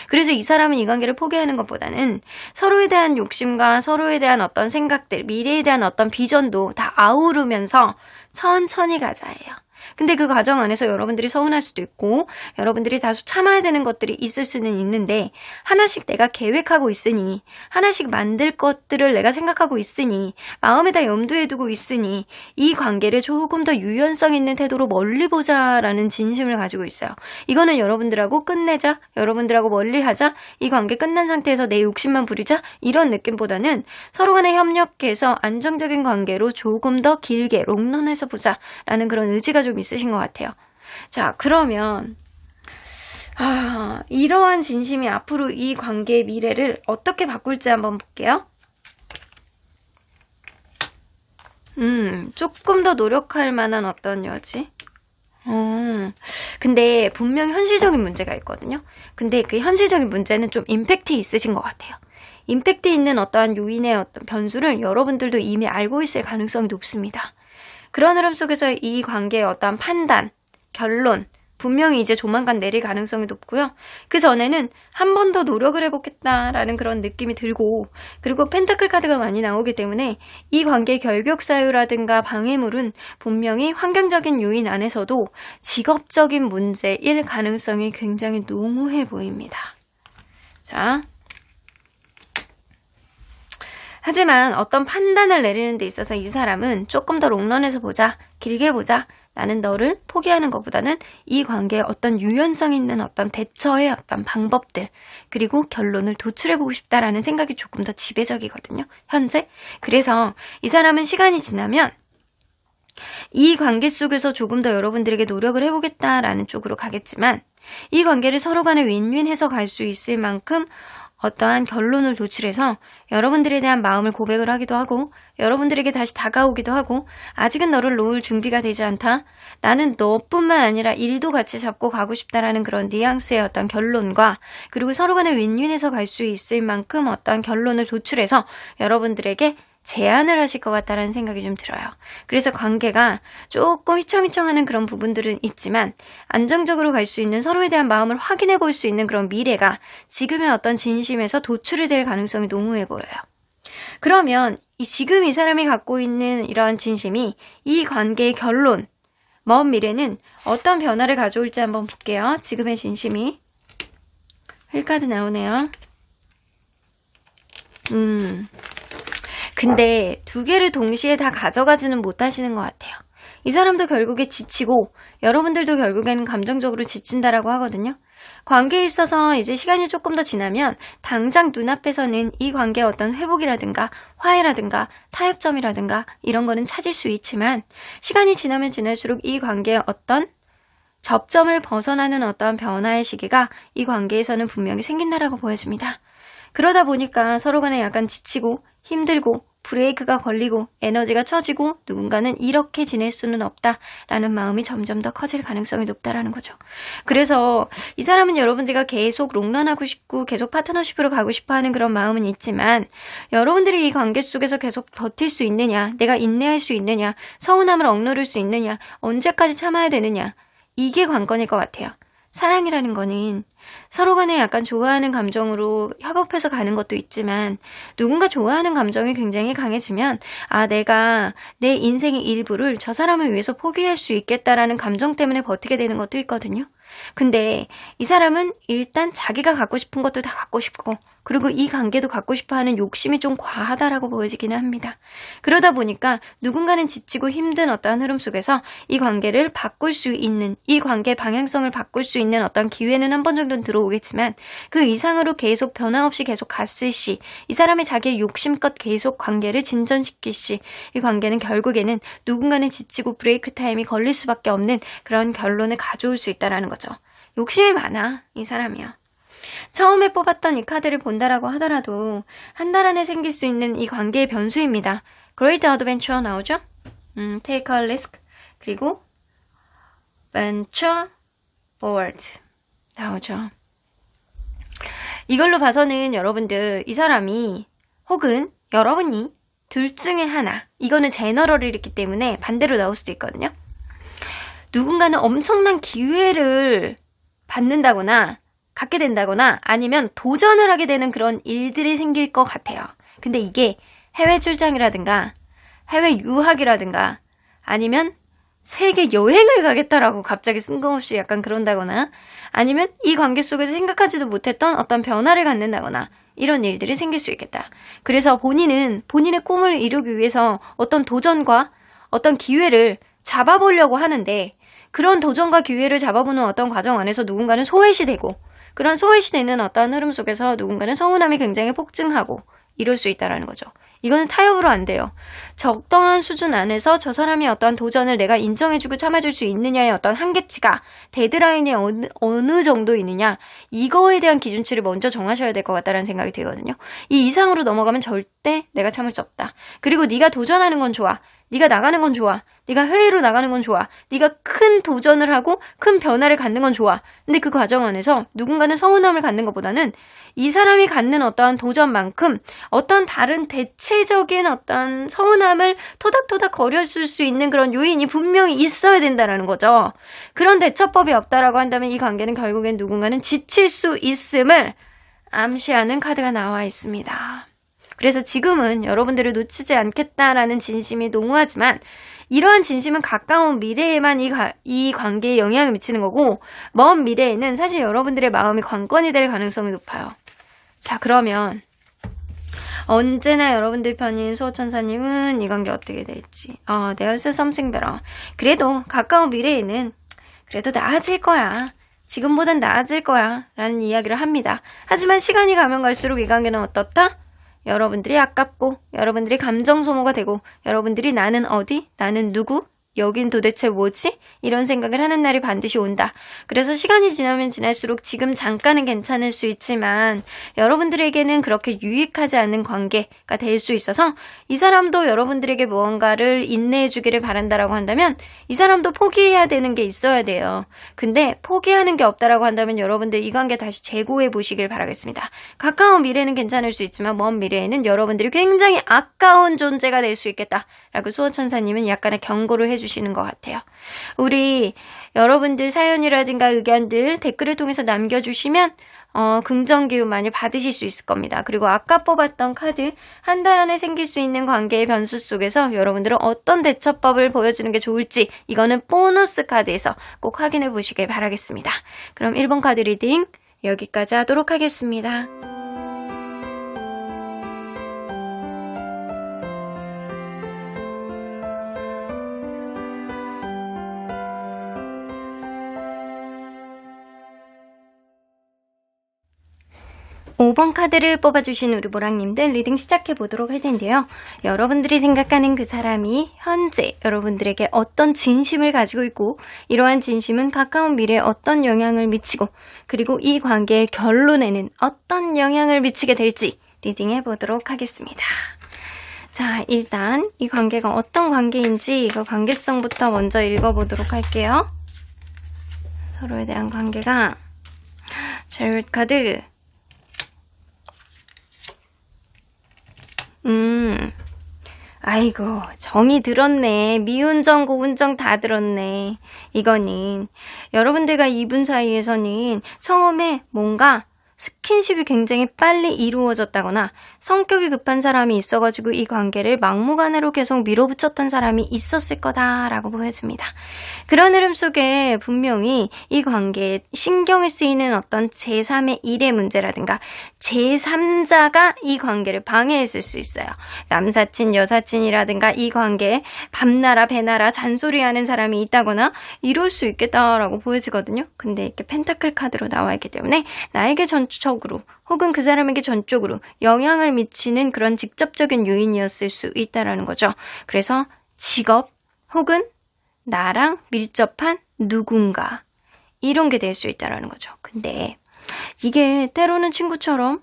그래서 이 사람은 이 관계를 포기하는 것보다는 서로에 대한 욕심과 서로에 대한 어떤 생각들, 미래에 대한 어떤 비전도 다 아우르면서 천천히 가자예요. 근데 그 과정 안에서 여러분들이 서운할 수도 있고 여러분들이 다소 참아야 되는 것들이 있을 수는 있는데, 하나씩 내가 계획하고 있으니, 하나씩 만들 것들을 내가 생각하고 있으니, 마음에다 염두에 두고 있으니 이 관계를 조금 더 유연성 있는 태도로 멀리 보자라는 진심을 가지고 있어요. 이거는 여러분들하고 끝내자, 여러분들하고 멀리하자, 이 관계 끝난 상태에서 내 욕심만 부리자, 이런 느낌보다는 서로 간에 협력해서 안정적인 관계로 조금 더 길게 롱런해서 보자라는 그런 의지가 좀 있으신 것 같아요. 자, 그러면 이러한 진심이 앞으로 이 관계의 미래를 어떻게 바꿀지 한번 볼게요. 조금 더 노력할 만한 어떤 여지? 근데 분명 현실적인 문제가 있거든요. 근데 그 현실적인 문제는 좀 임팩트 있으신 것 같아요. 임팩트 있는 어떠한 요인의 어떤 변수를 여러분들도 이미 알고 있을 가능성이 높습니다. 그런 흐름 속에서 이 관계의 어떠한 판단, 결론, 분명히 이제 조만간 내릴 가능성이 높고요. 그 전에는 한 번 더 노력을 해보겠다라는 그런 느낌이 들고, 그리고 펜타클 카드가 많이 나오기 때문에 이 관계의 결격 사유라든가 방해물은 분명히 환경적인 요인 안에서도 직업적인 문제일 가능성이 굉장히 농후해 보입니다. 자, 하지만 어떤 판단을 내리는 데 있어서 이 사람은 조금 더 롱런해서 보자, 길게 보자, 나는 너를 포기하는 것보다는 이 관계에 어떤 유연성 있는 어떤 대처의 어떤 방법들, 그리고 결론을 도출해보고 싶다라는 생각이 조금 더 지배적이거든요, 현재. 그래서 이 사람은 시간이 지나면 이 관계 속에서 조금 더 여러분들에게 노력을 해보겠다라는 쪽으로 가겠지만, 이 관계를 서로 간에 윈윈해서 갈 수 있을 만큼 어떠한 결론을 도출해서 여러분들에 대한 마음을 고백을 하기도 하고, 여러분들에게 다시 다가오기도 하고, 아직은 너를 놓을 준비가 되지 않다, 나는 너뿐만 아니라 일도 같이 잡고 가고 싶다라는 그런 뉘앙스의 어떤 결론과, 그리고 서로 간에 윈윈해서 갈 수 있을 만큼 어떠한 결론을 도출해서 여러분들에게 제안을 하실 것 같다는 생각이 좀 들어요. 그래서 관계가 조금 휘청휘청하는 그런 부분들은 있지만 안정적으로 갈 수 있는, 서로에 대한 마음을 확인해 볼 수 있는 그런 미래가 지금의 어떤 진심에서 도출이 될 가능성이 농후해 보여요. 그러면 지금 이 사람이 갖고 있는 이러한 진심이 이 관계의 결론, 먼 미래는 어떤 변화를 가져올지 한번 볼게요. 지금의 진심이. 휠카드 나오네요. 근데 두 개를 동시에 다 가져가지는 못하시는 것 같아요. 이 사람도 결국에 지치고 여러분들도 결국에는 감정적으로 지친다라고 하거든요. 관계에 있어서 이제 시간이 조금 더 지나면 당장 눈앞에서는 이 관계의 어떤 회복이라든가 화해라든가 타협점이라든가 이런 거는 찾을 수 있지만 시간이 지나면 지날수록 이 관계의 어떤 접점을 벗어나는 어떤 변화의 시기가 이 관계에서는 분명히 생긴다라고 보여집니다. 그러다 보니까 서로 간에 약간 지치고 힘들고 브레이크가 걸리고 에너지가 처지고 누군가는 이렇게 지낼 수는 없다라는 마음이 점점 더 커질 가능성이 높다라는 거죠. 그래서 이 사람은 여러분들과 계속 롱런하고 싶고 계속 파트너십으로 가고 싶어하는 그런 마음은 있지만 여러분들이 이 관계 속에서 계속 버틸 수 있느냐, 내가 인내할 수 있느냐, 서운함을 억누를 수 있느냐, 언제까지 참아야 되느냐, 이게 관건일 것 같아요. 사랑이라는 거는 서로 간에 약간 좋아하는 감정으로 협업해서 가는 것도 있지만 누군가 좋아하는 감정이 굉장히 강해지면 내가 내 인생의 일부를 저 사람을 위해서 포기할 수 있겠다라는 감정 때문에 버티게 되는 것도 있거든요. 근데 이 사람은 일단 자기가 갖고 싶은 것도 다 갖고 싶고 그리고 이 관계도 갖고 싶어하는 욕심이 좀 과하다라고 보여지기는 합니다. 그러다 보니까 누군가는 지치고 힘든 어떠한 흐름 속에서 이 관계를 바꿀 수 있는, 이 관계의 방향성을 바꿀 수 있는 어떤 기회는 한 번 정도는 들어오겠지만 그 이상으로 계속 변화 없이 계속 갔을 시, 이 사람이 자기의 욕심껏 계속 관계를 진전시킬 시, 이 관계는 결국에는 누군가는 지치고 브레이크 타임이 걸릴 수밖에 없는 그런 결론을 가져올 수 있다는 거죠. 욕심이 많아, 이 사람이요. 처음에 뽑았던 이 카드를 본다라고 하더라도 한 달 안에 생길 수 있는 이 관계의 변수입니다. Great Adventure 나오죠? Take a risk 그리고 Venture Forward 나오죠. 이걸로 봐서는 여러분들 이 사람이 혹은 여러분이 둘 중에 하나, 이거는 제너럴이기 때문에 반대로 나올 수도 있거든요. 누군가는 엄청난 기회를 받는다거나 갖게 된다거나 아니면 도전을 하게 되는 그런 일들이 생길 것 같아요. 근데 이게 해외 출장이라든가 해외 유학이라든가 아니면 세계 여행을 가겠다라고 갑자기 쓴금없이 약간 그런다거나 아니면 이 관계 속에서 생각하지도 못했던 어떤 변화를 갖는다거나 이런 일들이 생길 수 있겠다. 그래서 본인은 본인의 꿈을 이루기 위해서 어떤 도전과 어떤 기회를 잡아보려고 하는데 그런 도전과 기회를 잡아보는 어떤 과정 안에서 누군가는 소외시 되고 그런 소외시 되는 어떤 흐름 속에서 누군가는 서운함이 굉장히 폭증하고 이럴 수 있다는 거죠. 이거는 타협으로 안 돼요. 적당한 수준 안에서 저 사람이 어떤 도전을 내가 인정해주고 참아줄 수 있느냐의 어떤 한계치가 데드라인이 어느 정도 있느냐 이거에 대한 기준치를 먼저 정하셔야 될 것 같다는 생각이 들거든요. 이 이상으로 넘어가면 절대 내가 참을 수 없다. 그리고 네가 도전하는 건 좋아. 네가 나가는 건 좋아. 네가 해외로 나가는 건 좋아. 네가 큰 도전을 하고 큰 변화를 갖는 건 좋아. 근데 그 과정 안에서 누군가는 서운함을 갖는 것보다는 이 사람이 갖는 어떠한 도전만큼 어떤 다른 대체적인 어떤 서운함을 토닥토닥 거렸을 수 있는 그런 요인이 분명히 있어야 된다는 거죠. 그런 대처법이 없다라고 한다면 이 관계는 결국엔 누군가는 지칠 수 있음을 암시하는 카드가 나와 있습니다. 그래서 지금은 여러분들을 놓치지 않겠다라는 진심이 농후하지만 이러한 진심은 가까운 미래에만 이 관계에 영향을 미치는 거고 먼 미래에는 사실 여러분들의 마음이 관건이 될 가능성이 높아요. 자, 그러면 언제나 여러분들 편인 수호천사님은 이 관계 어떻게 될지 There's something better. 그래도 가까운 미래에는 그래도 나아질 거야. 지금보단 나아질 거야 라는 이야기를 합니다. 하지만 시간이 가면 갈수록 이 관계는 어떻다? 여러분들이 아깝고 여러분들이 감정 소모가 되고 여러분들이 나는 어디? 나는 누구? 여긴 도대체 뭐지? 이런 생각을 하는 날이 반드시 온다. 그래서 시간이 지나면 지날수록 지금 잠깐은 괜찮을 수 있지만 여러분들에게는 그렇게 유익하지 않은 관계가 될 수 있어서 이 사람도 여러분들에게 무언가를 인내해 주기를 바란다라고 한다면 이 사람도 포기해야 되는 게 있어야 돼요. 근데 포기하는 게 없다라고 한다면 여러분들 이 관계 다시 재고해 보시길 바라겠습니다. 가까운 미래는 괜찮을 수 있지만 먼 미래에는 여러분들이 굉장히 아까운 존재가 될 수 있겠다라고 수호천사님은 약간의 경고를 해주시는 것 같아요. 우리 여러분들 사연이라든가 의견들 댓글을 통해서 남겨주시면 긍정 기운 많이 받으실 수 있을 겁니다. 그리고 아까 뽑았던 카드 한 달 안에 생길 수 있는 관계의 변수 속에서 여러분들은 어떤 대처법을 보여주는 게 좋을지 이거는 보너스 카드에서 꼭 확인해 보시길 바라겠습니다. 그럼 1번 카드 리딩 여기까지 하도록 하겠습니다. 5번 카드를 뽑아주신 우리 모랑님들 리딩 시작해보도록 할 텐데요. 여러분들이 생각하는 그 사람이 현재 여러분들에게 어떤 진심을 가지고 있고 이러한 진심은 가까운 미래에 어떤 영향을 미치고 그리고 이 관계의 결론에는 어떤 영향을 미치게 될지 리딩해보도록 하겠습니다. 자, 일단 이 관계가 어떤 관계인지 이거 관계성부터 먼저 읽어보도록 할게요. 서로에 대한 관계가 제럿 카드 아이고 정이 들었네. 미운정 고운정 다 들었네. 이거는 여러분들과 이분 사이에서는 처음에 뭔가 스킨십이 굉장히 빨리 이루어졌다거나 성격이 급한 사람이 있어가지고 이 관계를 막무가내로 계속 밀어붙였던 사람이 있었을 거다라고 보여집니다. 그런 흐름 속에 분명히 이 관계에 신경을 쓰이는 어떤 제3의 일의 문제라든가 제3자가 이 관계를 방해했을 수 있어요. 남사친, 여사친이라든가 이 관계에 밤나라 배나라 잔소리하는 사람이 있다거나 이럴 수 있겠다라고 보여지거든요. 근데 이렇게 펜타클 카드로 나와 있기 때문에 나에게 전적으로 혹은 그 사람에게 전적으로 영향을 미치는 그런 직접적인 요인이었을 수 있다라는 거죠. 그래서 직업 혹은 나랑 밀접한 누군가 이런 게 될 수 있다라는 거죠. 근데 이게 때로는 친구처럼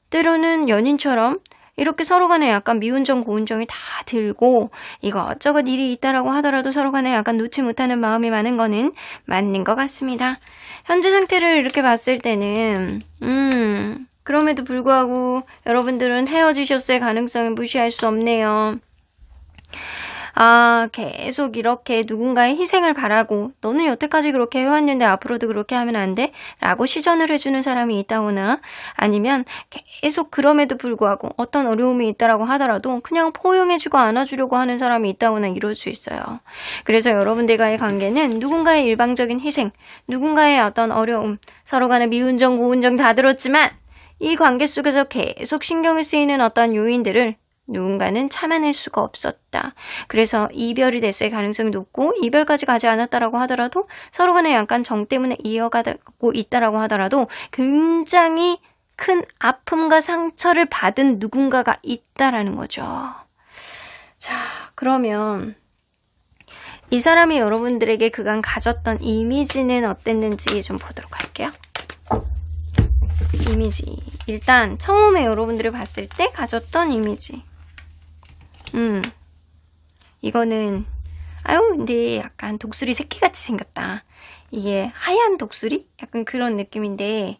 때로는 연인처럼 이렇게 서로 간에 약간 미운정 고운정이 다 들고 이것저것 일이 있다라고 하더라도 서로 간에 약간 놓지 못하는 마음이 많은 거는 맞는 것 같습니다. 현재 상태를 이렇게 봤을 때는 그럼에도 불구하고 여러분들은 헤어지셨을 가능성을 무시할 수 없네요. 계속 이렇게 누군가의 희생을 바라고 너는 여태까지 그렇게 해왔는데 앞으로도 그렇게 하면 안 돼? 라고 시전을 해주는 사람이 있다거나 아니면 계속 그럼에도 불구하고 어떤 어려움이 있다라고 하더라도 그냥 포용해주고 안아주려고 하는 사람이 있다거나 이럴 수 있어요. 그래서 여러분들과의 관계는 누군가의 일방적인 희생, 누군가의 어떤 어려움, 서로 간에 미운정 고운정 다 들었지만 이 관계 속에서 계속 신경을 쓰이는 어떤 요인들을 누군가는 참아낼 수가 없었다. 그래서 이별이 됐을 가능성이 높고 이별까지 가지 않았다라고 하더라도 서로 간에 약간 정 때문에 이어가고 있다라고 하더라도 굉장히 큰 아픔과 상처를 받은 누군가가 있다라는 거죠. 자, 그러면 이 사람이 여러분들에게 그간 가졌던 이미지는 어땠는지 좀 보도록 할게요. 이미지. 일단 처음에 여러분들을 봤을 때 가졌던 이미지. 이거는 근데 약간 독수리 새끼같이 생겼다. 이게 하얀 독수리? 약간 그런 느낌인데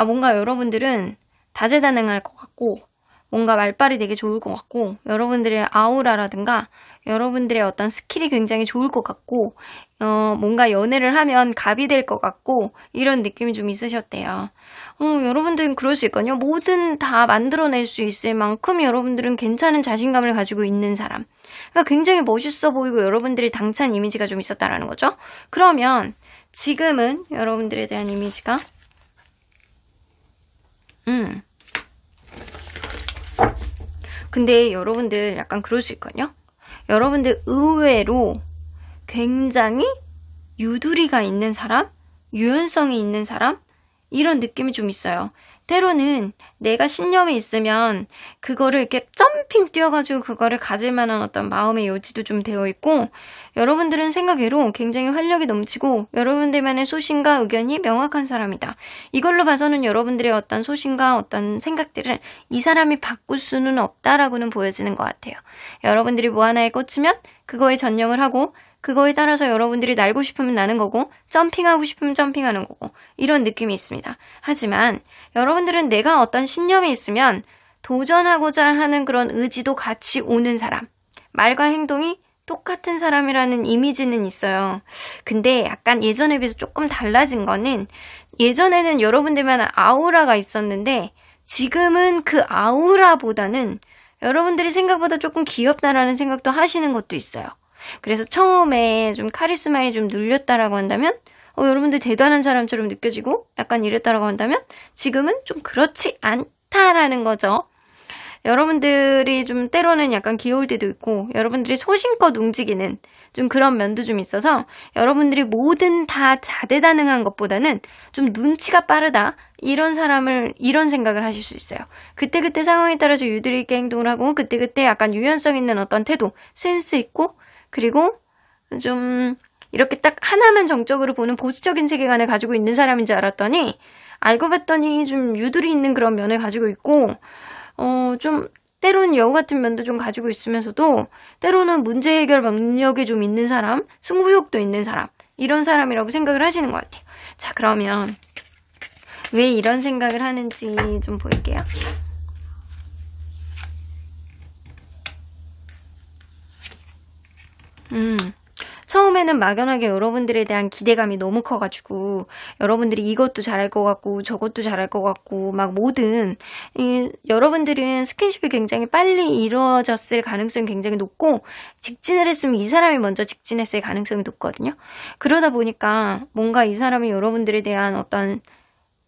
뭔가 여러분들은 다재다능할 것 같고 뭔가 말빨이 되게 좋을 것 같고 여러분들의 아우라라든가 여러분들의 어떤 스킬이 굉장히 좋을 것 같고 뭔가 연애를 하면 갑이 될 것 같고 이런 느낌이 좀 있으셨대요. 여러분들은 그럴 수 있거든요. 뭐든 다 만들어낼 수 있을 만큼 여러분들은 괜찮은 자신감을 가지고 있는 사람. 그러니까 굉장히 멋있어 보이고 여러분들이 당찬 이미지가 좀 있었다라는 거죠. 그러면 지금은 여러분들에 대한 이미지가 근데 여러분들 약간 그럴 수 있거든요. 여러분들 의외로 굉장히 유두리가 있는 사람, 유연성이 있는 사람 이런 느낌이 좀 있어요. 때로는 내가 신념이 있으면 그거를 이렇게 점핑 뛰어가지고 그거를 가질 만한 어떤 마음의 여지도 좀 되어 있고 여러분들은 생각외로 굉장히 활력이 넘치고 여러분들만의 소신과 의견이 명확한 사람이다. 이걸로 봐서는 여러분들의 어떤 소신과 어떤 생각들을 이 사람이 바꿀 수는 없다라고는 보여지는 것 같아요. 여러분들이 뭐 하나에 꽂히면 그거에 전념을 하고 그거에 따라서 여러분들이 날고 싶으면 나는 거고 점핑하고 싶으면 점핑하는 거고 이런 느낌이 있습니다. 하지만 여러분들은 내가 어떤 신념이 있으면 도전하고자 하는 그런 의지도 같이 오는 사람, 말과 행동이 똑같은 사람이라는 이미지는 있어요. 근데 약간 예전에 비해서 조금 달라진 거는 예전에는 여러분들만 아우라가 있었는데 지금은 그 아우라보다는 여러분들이 생각보다 조금 귀엽다라는 생각도 하시는 것도 있어요. 그래서 처음에 좀 카리스마에 좀 눌렸다라고 한다면 여러분들 대단한 사람처럼 느껴지고 약간 이랬다라고 한다면 지금은 좀 그렇지 않다라는 거죠. 여러분들이 좀 때로는 약간 귀여울 때도 있고 여러분들이 소신껏 움직이는 좀 그런 면도 좀 있어서 여러분들이 뭐든 다 다재다능한 것보다는 좀 눈치가 빠르다 이런 생각을 하실 수 있어요. 그때그때 상황에 따라서 유도리 있게 행동을 하고 그때그때 약간 유연성 있는 어떤 태도, 센스 있고 그리고 좀 이렇게 딱 하나만 정적으로 보는 보수적인 세계관을 가지고 있는 사람인 줄 알았더니 알고 봤더니 좀 유두리 있는 그런 면을 가지고 있고 좀 때로는 여우 같은 면도 좀 가지고 있으면서도 때로는 문제 해결 능력이 좀 있는 사람, 승부욕도 있는 사람 이런 사람이라고 생각을 하시는 것 같아요. 자, 그러면 왜 이런 생각을 하는지 좀 볼게요. 처음에는 막연하게 여러분들에 대한 기대감이 너무 커가지고 여러분들이 이것도 잘할 것 같고 저것도 잘할 것 같고 막 뭐든 여러분들은 스킨십이 굉장히 빨리 이루어졌을 가능성이 굉장히 높고 직진을 했으면 이 사람이 먼저 직진했을 가능성이 높거든요. 그러다 보니까 뭔가 이 사람이 여러분들에 대한 어떤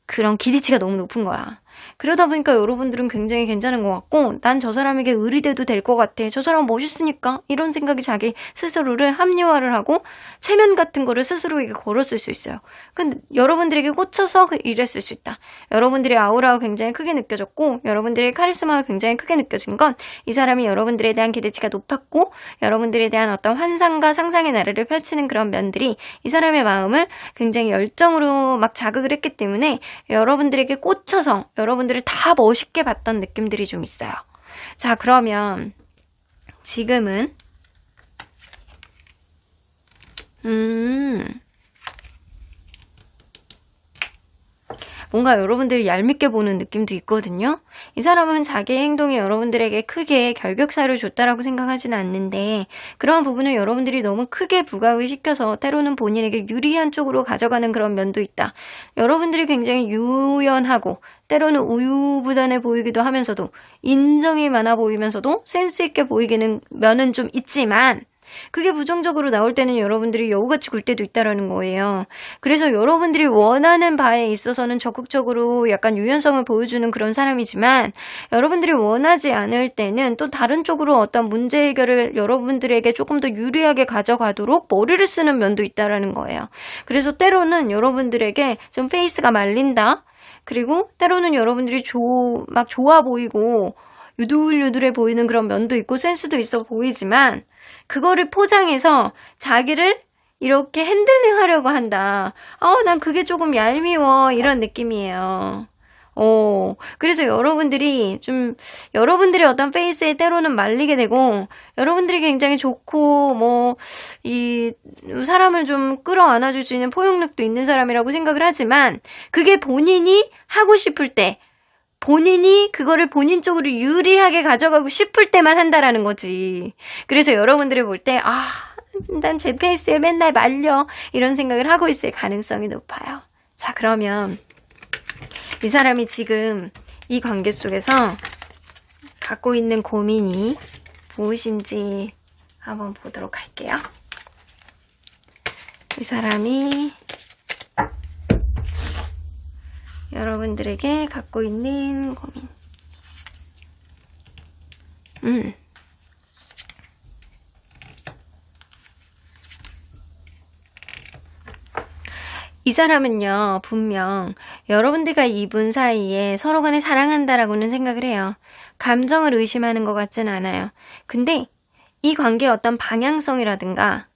그런 기대치가 너무 높은 거야. 그러다 보니까 여러분들은 굉장히 괜찮은 것 같고 난 저 사람에게 의리돼도 될 것 같아. 저 사람 멋있으니까 이런 생각이 자기 스스로를 합리화를 하고 체면 같은 거를 스스로에게 걸었을 수 있어요. 근데 여러분들에게 꽂혀서 이랬을 수 있다. 여러분들의 아우라가 굉장히 크게 느껴졌고 여러분들의 카리스마가 굉장히 크게 느껴진 건 이 사람이 여러분들에 대한 기대치가 높았고 여러분들에 대한 어떤 환상과 상상의 나래를 펼치는 그런 면들이 이 사람의 마음을 굉장히 열정으로 막 자극을 했기 때문에 여러분들에게 꽂혀서 여러분들을 다 멋있게 봤던 느낌들이 좀 있어요. 자, 그러면 지금은 뭔가 여러분들이 얄밉게 보는 느낌도 있거든요. 이 사람은 자기의 행동이 여러분들에게 크게 결격사를 줬다라고 생각하지는 않는데 그런 부분을 여러분들이 너무 크게 부각을 시켜서 때로는 본인에게 유리한 쪽으로 가져가는 그런 면도 있다. 여러분들이 굉장히 유연하고 때로는 우유부단해 보이기도 하면서도 인정이 많아 보이면서도 센스 있게 보이기는 면은 좀 있지만 그게 부정적으로 나올 때는 여러분들이 여우같이 굴 때도 있다라는 거예요. 그래서 여러분들이 원하는 바에 있어서는 적극적으로 약간 유연성을 보여주는 그런 사람이지만 여러분들이 원하지 않을 때는 또 다른 쪽으로 어떤 문제 해결을 여러분들에게 조금 더 유리하게 가져가도록 머리를 쓰는 면도 있다라는 거예요. 그래서 때로는 여러분들에게 좀 페이스가 말린다. 그리고 때로는 여러분들이 막 좋아 보이고 유들유들해 보이는 그런 면도 있고 센스도 있어 보이지만 그거를 포장해서 자기를 이렇게 핸들링 하려고 한다. 난 그게 조금 얄미워. 이런 느낌이에요. 그래서 여러분들이 여러분들의 어떤 페이스에 때로는 말리게 되고, 여러분들이 굉장히 좋고, 이 사람을 좀 끌어안아줄 수 있는 포용력도 있는 사람이라고 생각을 하지만, 그게 본인이 하고 싶을 때, 본인이 그거를 본인 쪽으로 유리하게 가져가고 싶을 때만 한다라는 거지. 그래서 여러분들이 볼 때, 난 제 페이스에 맨날 말려. 이런 생각을 하고 있을 가능성이 높아요. 자, 그러면 이 사람이 지금 이 관계 속에서 갖고 있는 고민이 무엇인지 한번 보도록 할게요. 이 사람이 여러분들에게 갖고 있는 고민. 이 사람은요, 분명 여러분들과 이분 사이에 서로 간에 사랑한다라고는 생각을 해요. 감정을 의심하는 것 같진 않아요. 근데 이 관계의 어떤 방향성이라든가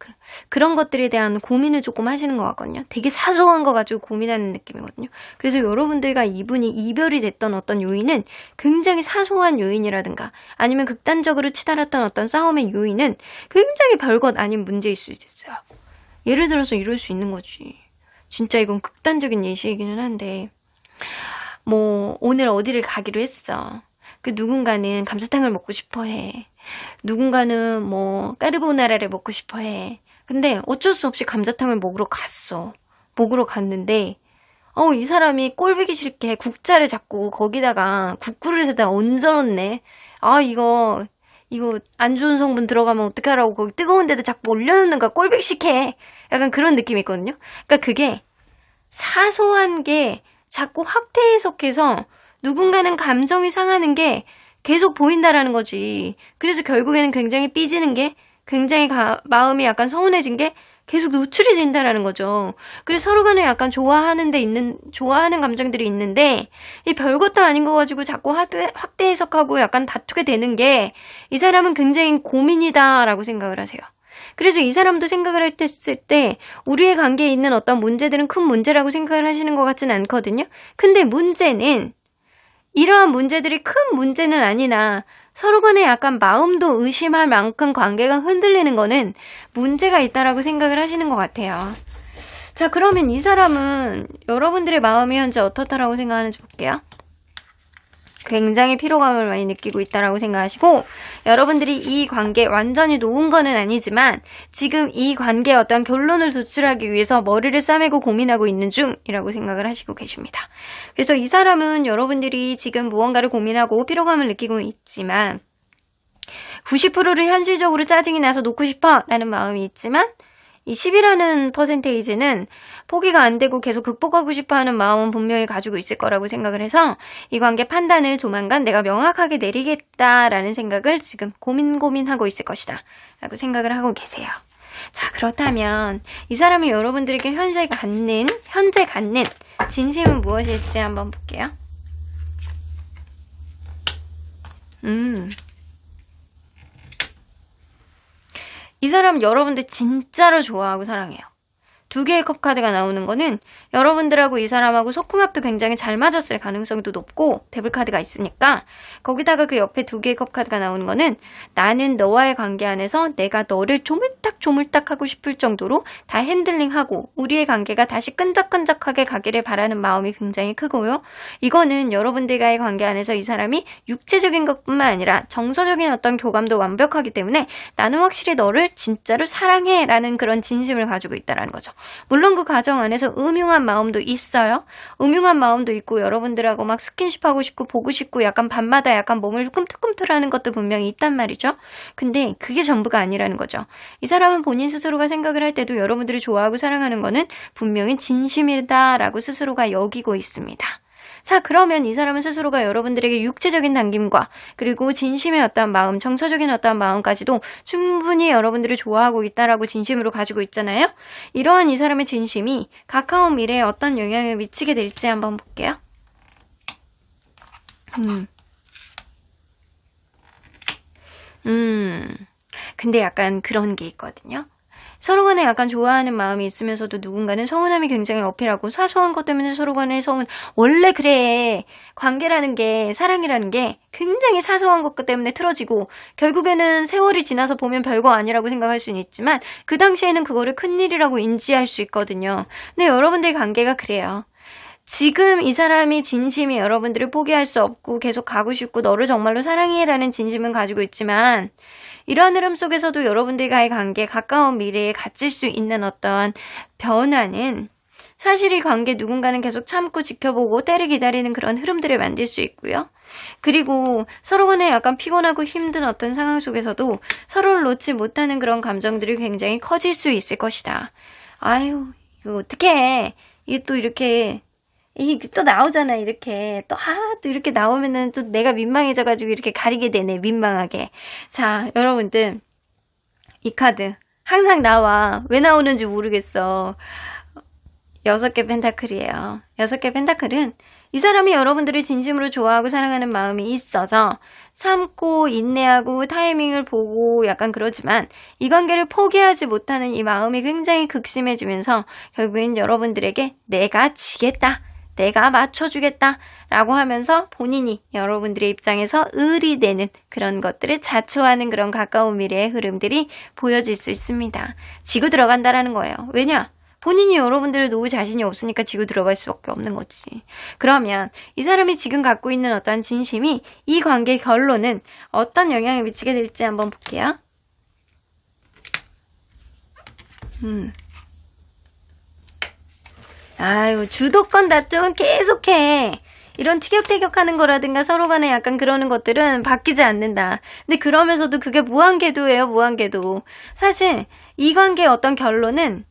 그런 것들에 대한 고민을 조금 하시는 것 같거든요. 되게 사소한 거 가지고 고민하는 느낌이거든요. 그래서 여러분들과 이분이 이별이 됐던 어떤 요인은 굉장히 사소한 요인이라든가 아니면 극단적으로 치달았던 어떤 싸움의 요인은 굉장히 별것 아닌 문제일 수 있어요. 예를 들어서 이럴 수 있는 거지. 진짜 이건 극단적인 예시이기는 한데 오늘 어디를 가기로 했어. 그 누군가는 감자탕을 먹고 싶어 해. 누군가는 까르보나라를 먹고 싶어 해. 근데 어쩔 수 없이 감자탕을 먹으러 갔어. 먹으러 갔는데 이 사람이 꼴보기 싫게 국자를 자꾸 거기다가 국그릇에다 얹어놓네. 이거 안 좋은 성분 들어가면 어떡하라고 거기 뜨거운 데도 자꾸 올려놓는 거 꼴보기 싫게. 약간 그런 느낌이 있거든요. 그러니까 그게 사소한 게 자꾸 확대 해석해서 누군가는 감정이 상하는 게 계속 보인다라는 거지. 그래서 결국에는 굉장히 삐지는 게, 굉장히 마음이 약간 서운해진 게 계속 노출이 된다라는 거죠. 그래서 서로 간에 약간 좋아하는 감정들이 있는데, 이 별것도 아닌 거 가지고 자꾸 확대 해석하고 약간 다투게 되는 게, 이 사람은 굉장히 고민이다라고 생각을 하세요. 그래서 이 사람도 생각을 했을 때, 우리의 관계에 있는 어떤 문제들은 큰 문제라고 생각을 하시는 것 같진 않거든요. 근데 문제는, 이러한 문제들이 큰 문제는 아니나 서로 간에 약간 마음도 의심할 만큼 관계가 흔들리는 거는 문제가 있다라고 생각을 하시는 것 같아요. 자, 그러면 이 사람은 여러분들의 마음이 현재 어떻다라고 생각하는지 볼게요. 굉장히 피로감을 많이 느끼고 있다라고 생각하시고, 여러분들이 이 관계 완전히 놓은 거는 아니지만 지금 이 관계에 어떤 결론을 도출하기 위해서 머리를 싸매고 고민하고 있는 중이라고 생각을 하시고 계십니다. 그래서 이 사람은 여러분들이 지금 무언가를 고민하고 피로감을 느끼고 있지만 90%를 현실적으로 짜증이 나서 놓고 싶어 라는 마음이 있지만, 이 10이라는 퍼센테이지는 포기가 안 되고 계속 극복하고 싶어하는 마음은 분명히 가지고 있을 거라고 생각을 해서 이 관계 판단을 조만간 내가 명확하게 내리겠다라는 생각을 지금 고민하고 있을 것이다 라고 생각을 하고 계세요. 자, 그렇다면 이 사람이 여러분들에게 현재 갖는 진심은 무엇일지 한번 볼게요. 이 사람 여러분들 진짜로 좋아하고 사랑해요. 2개의 컵 카드가 나오는 거는 여러분들하고 이 사람하고 소궁합도 굉장히 잘 맞았을 가능성도 높고, 데블 카드가 있으니까, 거기다가 그 옆에 2개의 컵 카드가 나오는 거는 나는 너와의 관계 안에서 내가 너를 조물딱 하고 싶을 정도로 다 핸들링하고 우리의 관계가 다시 끈적끈적하게 가기를 바라는 마음이 굉장히 크고요. 이거는 여러분들과의 관계 안에서 이 사람이 육체적인 것뿐만 아니라 정서적인 어떤 교감도 완벽하기 때문에 나는 확실히 너를 진짜로 사랑해 라는 그런 진심을 가지고 있다는 거죠. 물론 그 과정 안에서 음흉한 마음도 있어요. 음흉한 마음도 있고 여러분들하고 막 스킨십하고 싶고 보고 싶고 약간 밤마다 약간 몸을 꿈틀꿈틀하는 것도 분명히 있단 말이죠. 근데 그게 전부가 아니라는 거죠. 이 사람은 본인 스스로가 생각을 할 때도 여러분들이 좋아하고 사랑하는 거는 분명히 진심이다라고 스스로가 여기고 있습니다. 자, 그러면 이 사람은 스스로가 여러분들에게 육체적인 당김과 그리고 진심의 어떤 마음, 정서적인 어떤 마음까지도 충분히 여러분들을 좋아하고 있다라고 진심으로 가지고 있잖아요. 이러한 이 사람의 진심이 가까운 미래에 어떤 영향을 미치게 될지 한번 볼게요. 근데 약간 그런 게 있거든요. 서로 간에 약간 좋아하는 마음이 있으면서도 누군가는 서운함이 굉장히 어필하고, 사소한 것 때문에 서로 간에 원래 그래. 관계라는 게, 사랑이라는 게 굉장히 사소한 것 때문에 틀어지고 결국에는 세월이 지나서 보면 별거 아니라고 생각할 수는 있지만 그 당시에는 그거를 큰일이라고 인지할 수 있거든요. 근데 여러분들의 관계가 그래요. 지금 이 사람이 진심이 여러분들을 포기할 수 없고 계속 가고 싶고 너를 정말로 사랑해라는 진심은 가지고 있지만, 이러한 흐름 속에서도 여러분들과의 관계, 가까운 미래에 갇힐 수 있는 어떤 변화는 사실 이 관계 누군가는 계속 참고 지켜보고 때를 기다리는 그런 흐름들을 만들 수 있고요. 그리고 서로 간에 약간 피곤하고 힘든 어떤 상황 속에서도 서로를 놓지 못하는 그런 감정들이 굉장히 커질 수 있을 것이다. 아유, 이거 어떡해. 이게 또 이렇게 이게 또 나오잖아. 이렇게 또 이렇게 나오면은 또 내가 민망해져가지고 이렇게 가리게 되네. 민망하게. 자, 여러분들 이 카드 항상 나와. 왜 나오는지 모르겠어. 6개 펜타클이에요. 6개 펜타클은 이 사람이 여러분들을 진심으로 좋아하고 사랑하는 마음이 있어서 참고 인내하고 타이밍을 보고 약간 그러지만, 이 관계를 포기하지 못하는 이 마음이 굉장히 극심해지면서 결국엔 여러분들에게 내가 지겠다, 내가 맞춰주겠다 라고 하면서 본인이 여러분들의 입장에서 을이 되는 그런 것들을 자초하는 그런 가까운 미래의 흐름들이 보여질 수 있습니다. 지고 들어간다라는 거예요. 왜냐? 본인이 여러분들을 놓을 자신이 없으니까 지고 들어갈 수밖에 없는 거지. 그러면 이 사람이 지금 갖고 있는 어떤 진심이 이 관계의 결론은 어떤 영향을 미치게 될지 한번 볼게요. 아유, 주도권 다툼은 계속해. 이런 티격태격하는 거라든가 서로 간에 약간 그러는 것들은 바뀌지 않는다. 근데 그러면서도 그게 무한궤도예요, 무한궤도. 사실 이 관계의 어떤 결론은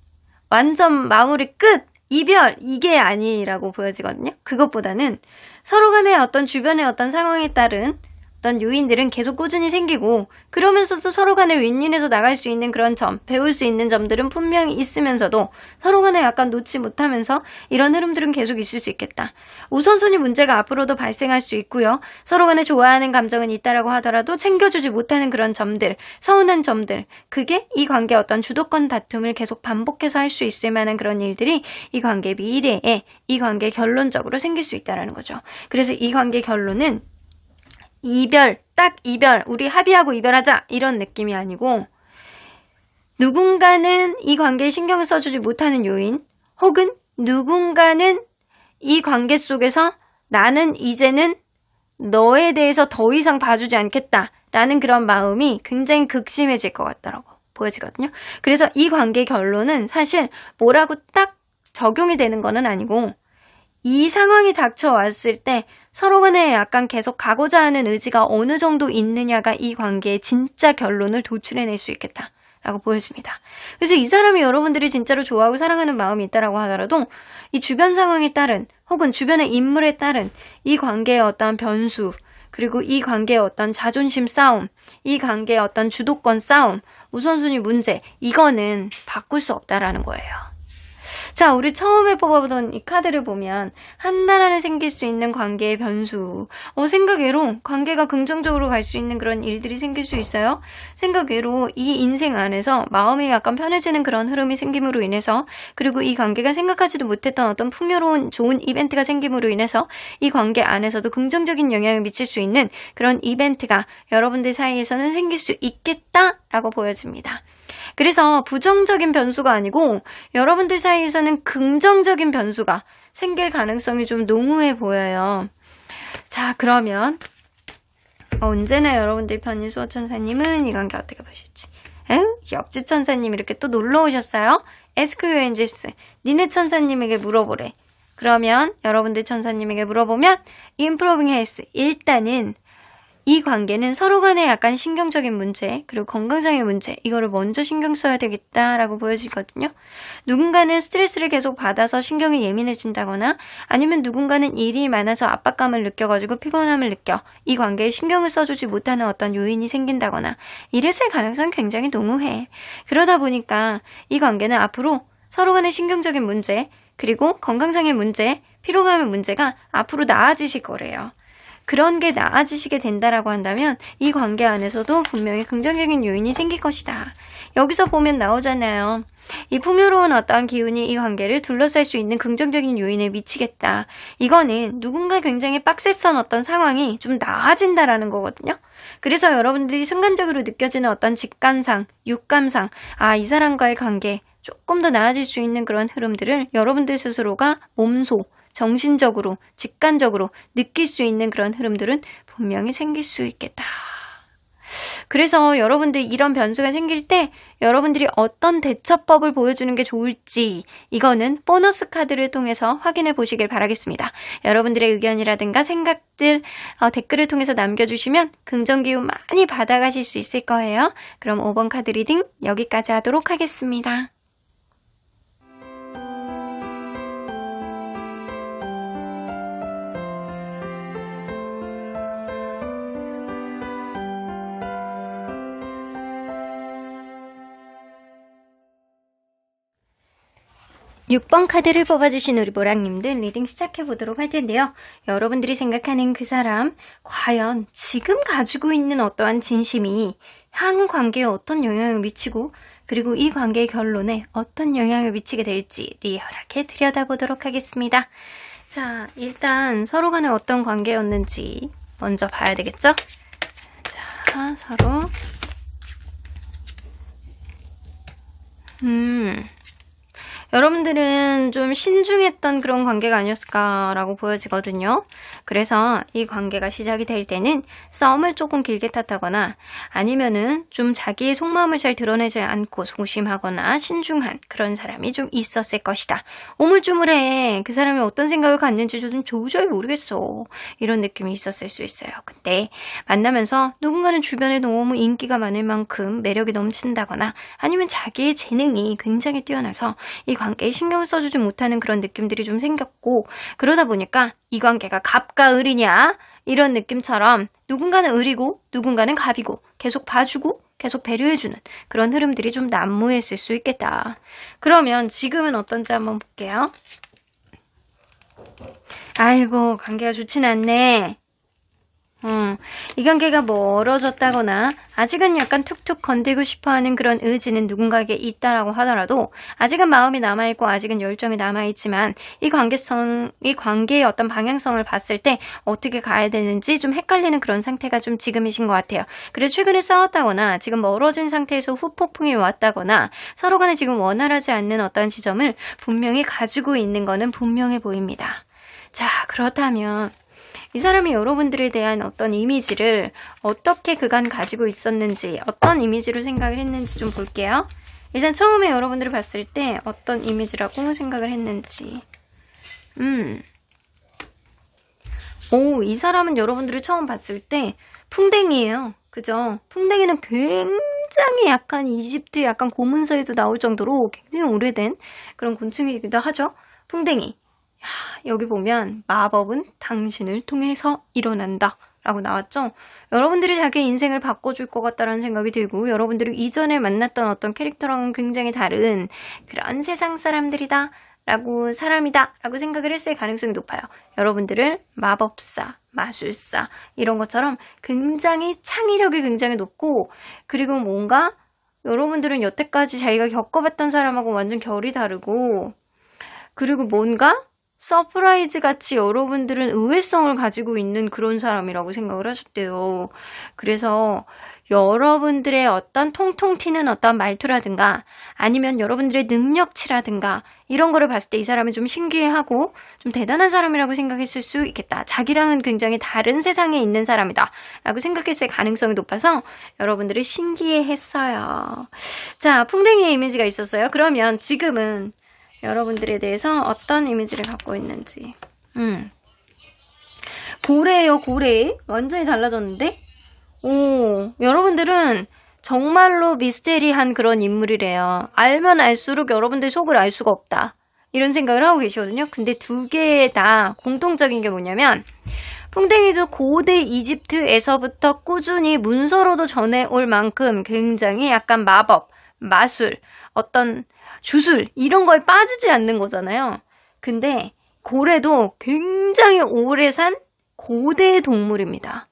완전 마무리 끝! 이별! 이게 아니라고 보여지거든요. 그것보다는 서로 간에 어떤 주변의 어떤 상황에 따른 어떤 요인들은 계속 꾸준히 생기고, 그러면서도 서로 간에 윈윈해서 나갈 수 있는 그런 점, 배울 수 있는 점들은 분명히 있으면서도 서로 간에 약간 놓지 못하면서 이런 흐름들은 계속 있을 수 있겠다. 우선순위 문제가 앞으로도 발생할 수 있고요. 서로 간에 좋아하는 감정은 있다라고 하더라도 챙겨주지 못하는 그런 점들, 서운한 점들, 그게 이 관계의 어떤 주도권 다툼을 계속 반복해서 할 수 있을 만한 그런 일들이 이 관계 미래에, 이 관계 결론적으로 생길 수 있다는 거죠. 그래서 이 관계 결론은 이별, 딱 이별, 우리 합의하고 이별하자, 이런 느낌이 아니고, 누군가는 이 관계에 신경을 써주지 못하는 요인, 혹은 누군가는 이 관계 속에서 나는 이제는 너에 대해서 더 이상 봐주지 않겠다라는 그런 마음이 굉장히 극심해질 것 같다라고 보여지거든요. 그래서 이 관계의 결론은 사실 뭐라고 딱 적용이 되는 거는 아니고, 이 상황이 닥쳐왔을 때 서로 간에 약간 계속 가고자 하는 의지가 어느 정도 있느냐가 이 관계의 진짜 결론을 도출해낼 수 있겠다라고 보여집니다. 그래서 이 사람이 여러분들이 진짜로 좋아하고 사랑하는 마음이 있다라고 하더라도 이 주변 상황에 따른, 혹은 주변의 인물에 따른 이 관계의 어떤 변수, 그리고 이 관계의 어떤 자존심 싸움, 이 관계의 어떤 주도권 싸움, 우선순위 문제, 이거는 바꿀 수 없다라는 거예요. 자, 우리 처음에 뽑아보던 이 카드를 보면 한 달 안에 생길 수 있는 관계의 변수, 생각외로 관계가 긍정적으로 갈 수 있는 그런 일들이 생길 수 있어요. 생각외로 이 인생 안에서 마음이 약간 편해지는 그런 흐름이 생김으로 인해서, 그리고 이 관계가 생각하지도 못했던 어떤 풍요로운 좋은 이벤트가 생김으로 인해서 이 관계 안에서도 긍정적인 영향을 미칠 수 있는 그런 이벤트가 여러분들 사이에서는 생길 수 있겠다라고 보여집니다. 그래서 부정적인 변수가 아니고 여러분들 사이에서는 긍정적인 변수가 생길 가능성이 좀 농후해 보여요. 자, 그러면 언제나 여러분들 편인 수호천사님은 이 관계 어떻게 보실지. 옆집 천사님 이렇게 또 놀러 오셨어요. 에스크 유 엔젤스, 니네 천사님에게 물어보래. 그러면 여러분들 천사님에게 물어보면 Improving Health, 일단은 이 관계는 서로 간에 약간 신경적인 문제, 그리고 건강상의 문제, 이거를 먼저 신경 써야 되겠다라고 보여지거든요. 누군가는 스트레스를 계속 받아서 신경이 예민해진다거나, 아니면 누군가는 일이 많아서 압박감을 느껴가지고 피곤함을 느껴 이 관계에 신경을 써주지 못하는 어떤 요인이 생긴다거나, 이랬을 가능성이 굉장히 농후해. 그러다 보니까 이 관계는 앞으로 서로 간의 신경적인 문제, 그리고 건강상의 문제, 피로감의 문제가 앞으로 나아지실 거래요. 그런 게 나아지시게 된다라고 한다면 이 관계 안에서도 분명히 긍정적인 요인이 생길 것이다. 여기서 보면 나오잖아요. 이 풍요로운 어떤 기운이 이 관계를 둘러쌀 수 있는 긍정적인 요인을 미치겠다. 이거는 누군가 굉장히 빡셌던 어떤 상황이 좀 나아진다라는 거거든요. 그래서 여러분들이 순간적으로 느껴지는 어떤 직감상, 육감상, 이 사람과의 관계 조금 더 나아질 수 있는 그런 흐름들을 여러분들 스스로가 몸소, 정신적으로, 직관적으로 느낄 수 있는 그런 흐름들은 분명히 생길 수 있겠다. 그래서 여러분들 이런 변수가 생길 때 여러분들이 어떤 대처법을 보여주는 게 좋을지, 이거는 보너스 카드를 통해서 확인해 보시길 바라겠습니다. 여러분들의 의견이라든가 생각들 댓글을 통해서 남겨주시면 긍정기운 많이 받아가실 수 있을 거예요. 그럼 5번 카드 리딩 여기까지 하도록 하겠습니다. 6번 카드를 뽑아주신 우리 모랑님들 리딩 시작해보도록 할 텐데요. 여러분들이 생각하는 그 사람, 과연 지금 가지고 있는 어떠한 진심이 향후 관계에 어떤 영향을 미치고, 그리고 이 관계의 결론에 어떤 영향을 미치게 될지 리얼하게 들여다보도록 하겠습니다. 자, 일단 서로 간에 어떤 관계였는지 먼저 봐야 되겠죠? 자, 서로 여러분들은 좀 신중했던 그런 관계가 아니었을까라고 보여지거든요. 그래서 이 관계가 시작이 될 때는 썸을 조금 길게 탔다거나, 아니면은 좀 자기의 속마음을 잘 드러내지 않고 소심하거나 신중한 그런 사람이 좀 있었을 것이다. 오물쭈물해. 그 사람이 어떤 생각을 갖는지 좀 도저히 모르겠어. 이런 느낌이 있었을 수 있어요. 근데 만나면서 누군가는 주변에 너무 인기가 많을 만큼 매력이 넘친다거나, 아니면 자기의 재능이 굉장히 뛰어나서 이 관계에 신경을 써주지 못하는 그런 느낌들이 좀 생겼고, 그러다 보니까 이 관계가 갑과 을이냐, 이런 느낌처럼 누군가는 을이고 누군가는 갑이고 계속 봐주고 계속 배려해주는 그런 흐름들이 좀 난무했을 수 있겠다. 그러면 지금은 어떤지 한번 볼게요. 아이고, 관계가 좋진 않네. 이 관계가 멀어졌다거나 아직은 약간 툭툭 건들고 싶어하는 그런 의지는 누군가에게 있다라고 하더라도 아직은 마음이 남아있고 아직은 열정이 남아있지만 이 관계의 어떤 방향성을 봤을 때 어떻게 가야 되는지 좀 헷갈리는 그런 상태가 좀 지금이신 것 같아요. 그래서 최근에 싸웠다거나 지금 멀어진 상태에서 후폭풍이 왔다거나 서로 간에 지금 원활하지 않는 어떤 지점을 분명히 가지고 있는 거는 분명해 보입니다. 자, 그렇다면 이 사람이 여러분들에 대한 어떤 이미지를 어떻게 그간 가지고 있었는지, 어떤 이미지로 생각을 했는지 좀 볼게요. 일단 처음에 여러분들을 봤을 때 어떤 이미지라고 생각을 했는지. 이 사람은 여러분들을 처음 봤을 때 풍뎅이에요. 그죠? 풍뎅이는 굉장히 약간 이집트 약간 고문서에도 나올 정도로 굉장히 오래된 그런 곤충이기도 하죠. 풍뎅이. 여기 보면 마법은 당신을 통해서 일어난다 라고 나왔죠. 여러분들이 자기 인생을 바꿔줄 것 같다는 생각이 들고 여러분들이 이전에 만났던 어떤 캐릭터랑은 굉장히 다른 그런 세상 사람들이다 라고 사람이다 라고 생각을 했을 가능성이 높아요. 여러분들을 마법사, 마술사 이런 것처럼 굉장히 창의력이 굉장히 높고 그리고 뭔가 여러분들은 여태까지 자기가 겪어봤던 사람하고 완전 결이 다르고 그리고 뭔가 서프라이즈 같이 여러분들은 의외성을 가지고 있는 그런 사람이라고 생각을 하셨대요. 그래서 여러분들의 어떤 통통 튀는 어떤 말투라든가 아니면 여러분들의 능력치라든가 이런 거를 봤을 때 이 사람은 좀 신기해하고 좀 대단한 사람이라고 생각했을 수 있겠다. 자기랑은 굉장히 다른 세상에 있는 사람이다 라고 생각했을 가능성이 높아서 여러분들을 신기해했어요. 자, 풍뎅이의 이미지가 있었어요. 그러면 지금은 여러분들에 대해서 어떤 이미지를 갖고 있는지. 고래예요, 고래. 완전히 달라졌는데? 여러분들은 정말로 미스테리한 그런 인물이래요. 알면 알수록 여러분들 속을 알 수가 없다. 이런 생각을 하고 계시거든요. 근데 두 개 다 공통적인 게 뭐냐면 풍뎅이도 고대 이집트에서부터 꾸준히 문서로도 전해올 만큼 굉장히 약간 마법, 마술, 어떤 주술 이런 거에 빠지지 않는 거잖아요. 근데 고래도 굉장히 오래 산 고대 동물입니다.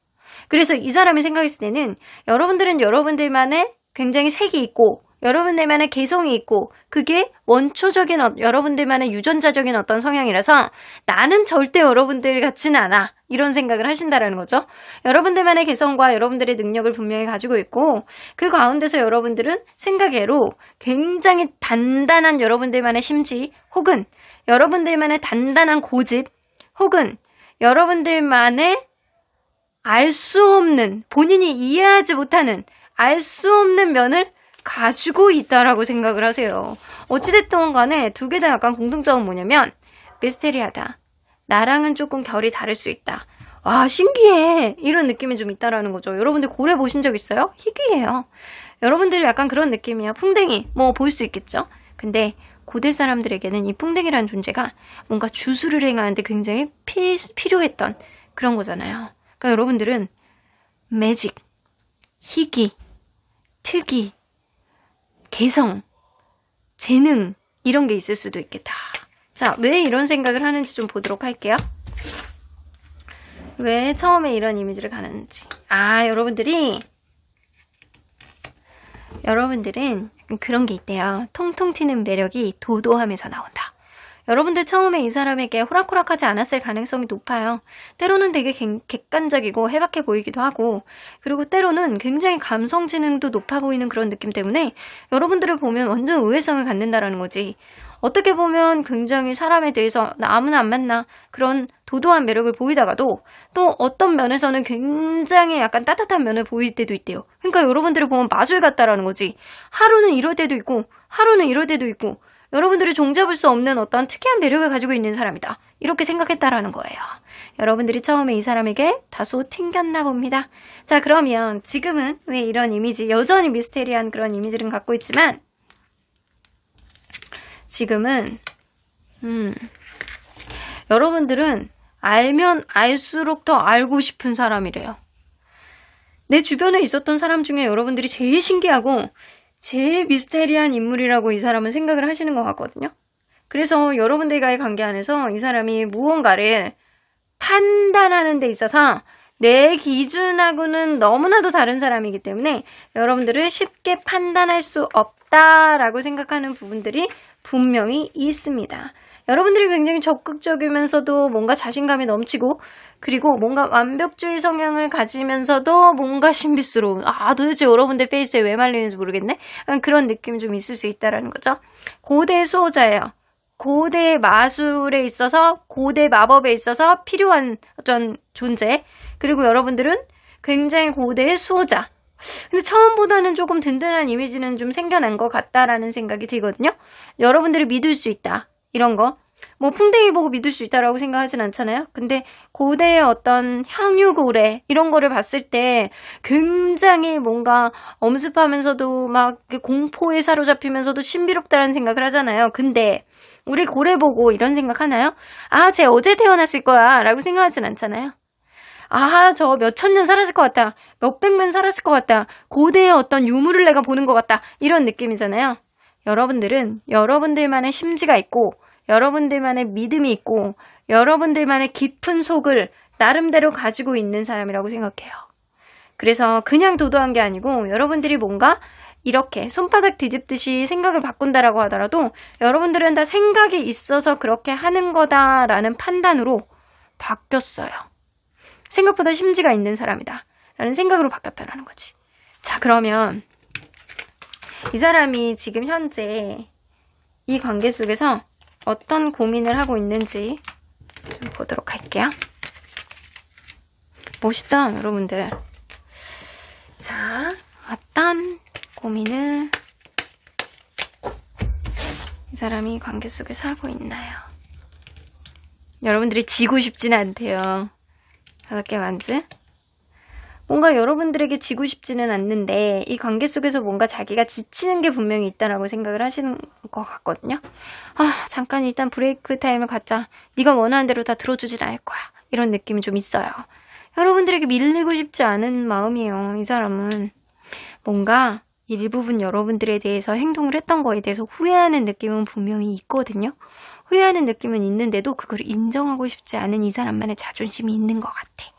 그래서 이 사람이 생각했을 때는 여러분들은 여러분들만의 굉장히 색이 있고 여러분들만의 개성이 있고 그게 원초적인 여러분들만의 유전자적인 어떤 성향이라서 나는 절대 여러분들 같지는 않아 이런 생각을 하신다라는 거죠. 여러분들만의 개성과 여러분들의 능력을 분명히 가지고 있고 그 가운데서 여러분들은 생각외로 굉장히 단단한 여러분들만의 심지 혹은 여러분들만의 단단한 고집 혹은 여러분들만의 알 수 없는 본인이 이해하지 못하는 알 수 없는 면을 가지고 있다라고 생각을 하세요. 어찌됐든 간에 두 개 다 약간 공통점은 뭐냐면 미스테리하다. 나랑은 조금 결이 다를 수 있다. 와, 신기해. 이런 느낌이 좀 있다라는 거죠. 여러분들 고래 보신 적 있어요? 희귀해요. 여러분들 약간 그런 느낌이에요. 풍뎅이 뭐 볼 수 있겠죠? 근데 고대 사람들에게는 이 풍뎅이라는 존재가 뭔가 주술을 행하는데 굉장히 필요했던 그런 거잖아요. 그러니까 여러분들은 매직, 희귀, 특이, 개성, 재능 이런 게 있을 수도 있겠다. 자, 왜 이런 생각을 하는지 좀 보도록 할게요. 왜 처음에 이런 이미지를 가는지. 여러분들은 그런 게 있대요. 통통 튀는 매력이 도도함에서 나온다. 여러분들 처음에 이 사람에게 호락호락하지 않았을 가능성이 높아요. 때로는 되게 객관적이고 해박해 보이기도 하고 그리고 때로는 굉장히 감성 지능도 높아 보이는 그런 느낌 때문에 여러분들을 보면 완전 의외성을 갖는다라는 거지. 어떻게 보면 굉장히 사람에 대해서 나 아무나 안 만나 그런 도도한 매력을 보이다가도 또 어떤 면에서는 굉장히 약간 따뜻한 면을 보일 때도 있대요. 그러니까 여러분들을 보면 마술 같다라는 거지. 하루는 이럴 때도 있고 하루는 이럴 때도 있고 여러분들이 종잡을 수 없는 어떤 특이한 매력을 가지고 있는 사람이다. 이렇게 생각했다라는 거예요. 여러분들이 처음에 이 사람에게 다소 튕겼나 봅니다. 자, 그러면 지금은 왜 이런 이미지, 여전히 미스테리한 그런 이미지를 갖고 있지만 지금은 여러분들은 알면 알수록 더 알고 싶은 사람이래요. 내 주변에 있었던 사람 중에 여러분들이 제일 신기하고 제일 미스테리한 인물이라고 이 사람은 생각을 하시는 것 같거든요. 그래서 여러분들과의 관계 안에서 이 사람이 무언가를 판단하는 데 있어서 내 기준하고는 너무나도 다른 사람이기 때문에 여러분들을 쉽게 판단할 수 없다라고 생각하는 부분들이 분명히 있습니다. 여러분들이 굉장히 적극적이면서도 뭔가 자신감이 넘치고 그리고 뭔가 완벽주의 성향을 가지면서도 뭔가 신비스러운 도대체 여러분들 페이스에 왜 말리는지 모르겠네? 그런 느낌이 좀 있을 수 있다는 거죠. 고대 수호자예요. 고대 마술에 있어서 고대 마법에 있어서 필요한 어떤 존재. 그리고 여러분들은 굉장히 고대의 수호자. 근데 처음보다는 조금 든든한 이미지는 좀 생겨난 것 같다라는 생각이 들거든요. 여러분들을 믿을 수 있다. 이런 거. 뭐 풍뎅이 보고 믿을 수 있다라고 생각하진 않잖아요. 근데 고대의 어떤 향유고래 이런 거를 봤을 때 굉장히 뭔가 엄습하면서도 막 공포에 사로잡히면서도 신비롭다라는 생각을 하잖아요. 근데 우리 고래 보고 이런 생각 하나요? 쟤 어제 태어났을 거야 라고 생각하진 않잖아요. 저 몇천 년 살았을 것 같다. 몇백 년 살았을 것 같다. 고대의 어떤 유물을 내가 보는 것 같다. 이런 느낌이잖아요. 여러분들은 여러분들만의 심지가 있고 여러분들만의 믿음이 있고 여러분들만의 깊은 속을 나름대로 가지고 있는 사람이라고 생각해요. 그래서 그냥 도도한 게 아니고 여러분들이 뭔가 이렇게 손바닥 뒤집듯이 생각을 바꾼다라고 하더라도 여러분들은 다 생각이 있어서 그렇게 하는 거다라는 판단으로 바뀌었어요. 생각보다 심지가 있는 사람이다 라는 생각으로 바뀌었다라는 거지. 자, 그러면 이 사람이 지금 현재 이 관계 속에서 어떤 고민을 하고 있는지 좀 보도록 할게요. 멋있다, 여러분들. 자, 어떤 고민을 이 사람이 관계 속에서 하고 있나요? 여러분들이 지고 싶지는 않대요. 5개 만즈. 뭔가 여러분들에게 지고 싶지는 않는데 이 관계 속에서 뭔가 자기가 지치는 게 분명히 있다라고 생각을 하시는 것 같거든요. 잠깐 일단 브레이크 타임을 갖자. 네가 원하는 대로 다 들어주질 않을 거야. 이런 느낌이 좀 있어요. 여러분들에게 밀리고 싶지 않은 마음이에요. 이 사람은 뭔가 일부분 여러분들에 대해서 행동을 했던 거에 대해서 후회하는 느낌은 분명히 있거든요. 후회하는 느낌은 있는데도 그걸 인정하고 싶지 않은 이 사람만의 자존심이 있는 것 같아.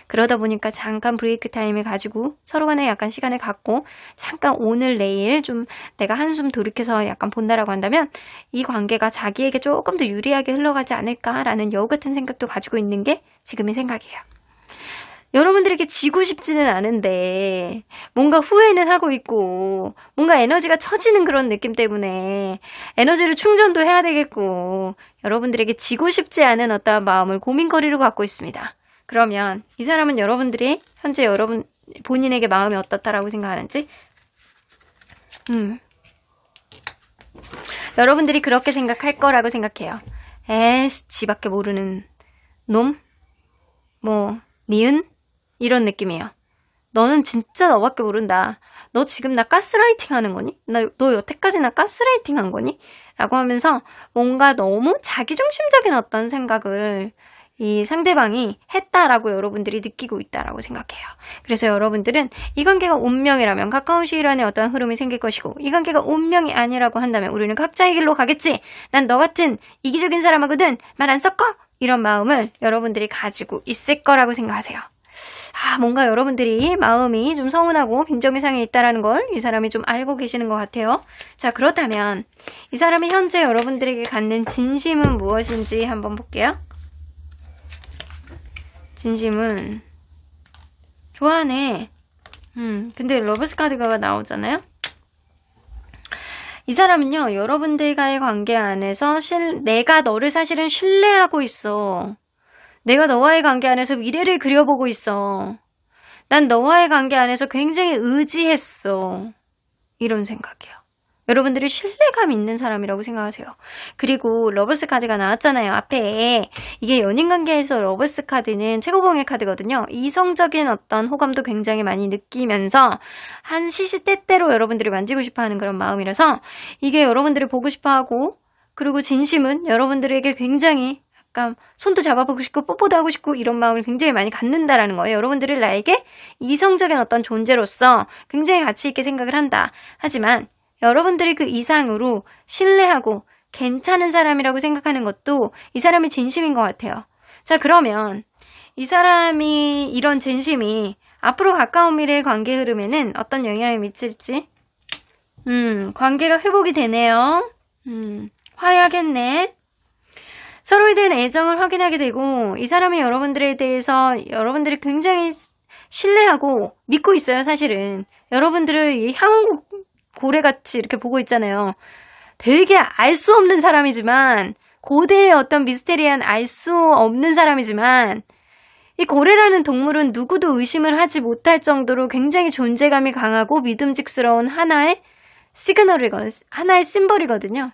그러다 보니까 잠깐 브레이크 타임을 가지고 서로 간에 약간 시간을 갖고 잠깐 오늘 내일 좀 내가 한숨 돌이켜서 약간 본다라고 한다면 이 관계가 자기에게 조금 더 유리하게 흘러가지 않을까라는 여우 같은 생각도 가지고 있는 게 지금의 생각이에요. 여러분들에게 지고 싶지는 않은데 뭔가 후회는 하고 있고 뭔가 에너지가 처지는 그런 느낌 때문에 에너지를 충전도 해야 되겠고 여러분들에게 지고 싶지 않은 어떤 마음을 고민거리로 갖고 있습니다. 그러면 이 사람은 여러분들이 현재 여러분 본인에게 마음이 어떻다라고 생각하는지 여러분들이 그렇게 생각할 거라고 생각해요. 지밖에 모르는 놈? 니은? 이런 느낌이에요. 너는 진짜 너밖에 모른다. 너 지금 나 가스라이팅 하는 거니? 너 여태까지 나 가스라이팅 한 거니? 라고 하면서 뭔가 너무 자기중심적인 어떤 생각을 이 상대방이 했다라고 여러분들이 느끼고 있다라고 생각해요. 그래서 여러분들은 이 관계가 운명이라면 가까운 시일 안에 어떠한 흐름이 생길 것이고 이 관계가 운명이 아니라고 한다면 우리는 각자의 길로 가겠지. 난 너 같은 이기적인 사람하거든. 말 안 섞어? 이런 마음을 여러분들이 가지고 있을 거라고 생각하세요. 뭔가 여러분들이 마음이 좀 서운하고 빈정이 상해 있다는 걸 이 사람이 좀 알고 계시는 것 같아요. 자, 그렇다면 이 사람이 현재 여러분들에게 갖는 진심은 무엇인지 한번 볼게요. 진심은 좋아하네. 근데 러브스 카드가 나오잖아요. 이 사람은요, 여러분들과의 관계 안에서 내가 너를 사실은 신뢰하고 있어. 내가 너와의 관계 안에서 미래를 그려보고 있어. 난 너와의 관계 안에서 굉장히 의지했어. 이런 생각이에요. 여러분들이 신뢰감 있는 사람이라고 생각하세요. 그리고 러버스 카드가 나왔잖아요. 앞에. 이게 연인관계에서 러버스 카드는 최고봉의 카드거든요. 이성적인 어떤 호감도 굉장히 많이 느끼면서 한 시시때때로 여러분들이 만지고 싶어하는 그런 마음이라서 이게 여러분들이 보고 싶어하고 그리고 진심은 여러분들에게 굉장히 그러니까 손도 잡아보고 싶고 뽀뽀도 하고 싶고 이런 마음을 굉장히 많이 갖는다라는 거예요. 여러분들을 나에게 이성적인 어떤 존재로서 굉장히 가치 있게 생각을 한다. 하지만 여러분들이 그 이상으로 신뢰하고 괜찮은 사람이라고 생각하는 것도 이 사람이 진심인 것 같아요. 자, 그러면 이 사람이 이런 진심이 앞으로 가까운 미래의 관계 흐름에는 어떤 영향을 미칠지 관계가 회복이 되네요. 화해하겠네. 서로에 대한 애정을 확인하게 되고 이 사람이 여러분들에 대해서 여러분들이 굉장히 신뢰하고 믿고 있어요. 사실은 여러분들을 이 향후 고래같이 이렇게 보고 있잖아요. 되게 알 수 없는 사람이지만 고대의 어떤 미스테리한 알 수 없는 사람이지만 이 고래라는 동물은 누구도 의심을 하지 못할 정도로 굉장히 존재감이 강하고 믿음직스러운 하나의 하나의 심벌이거든요.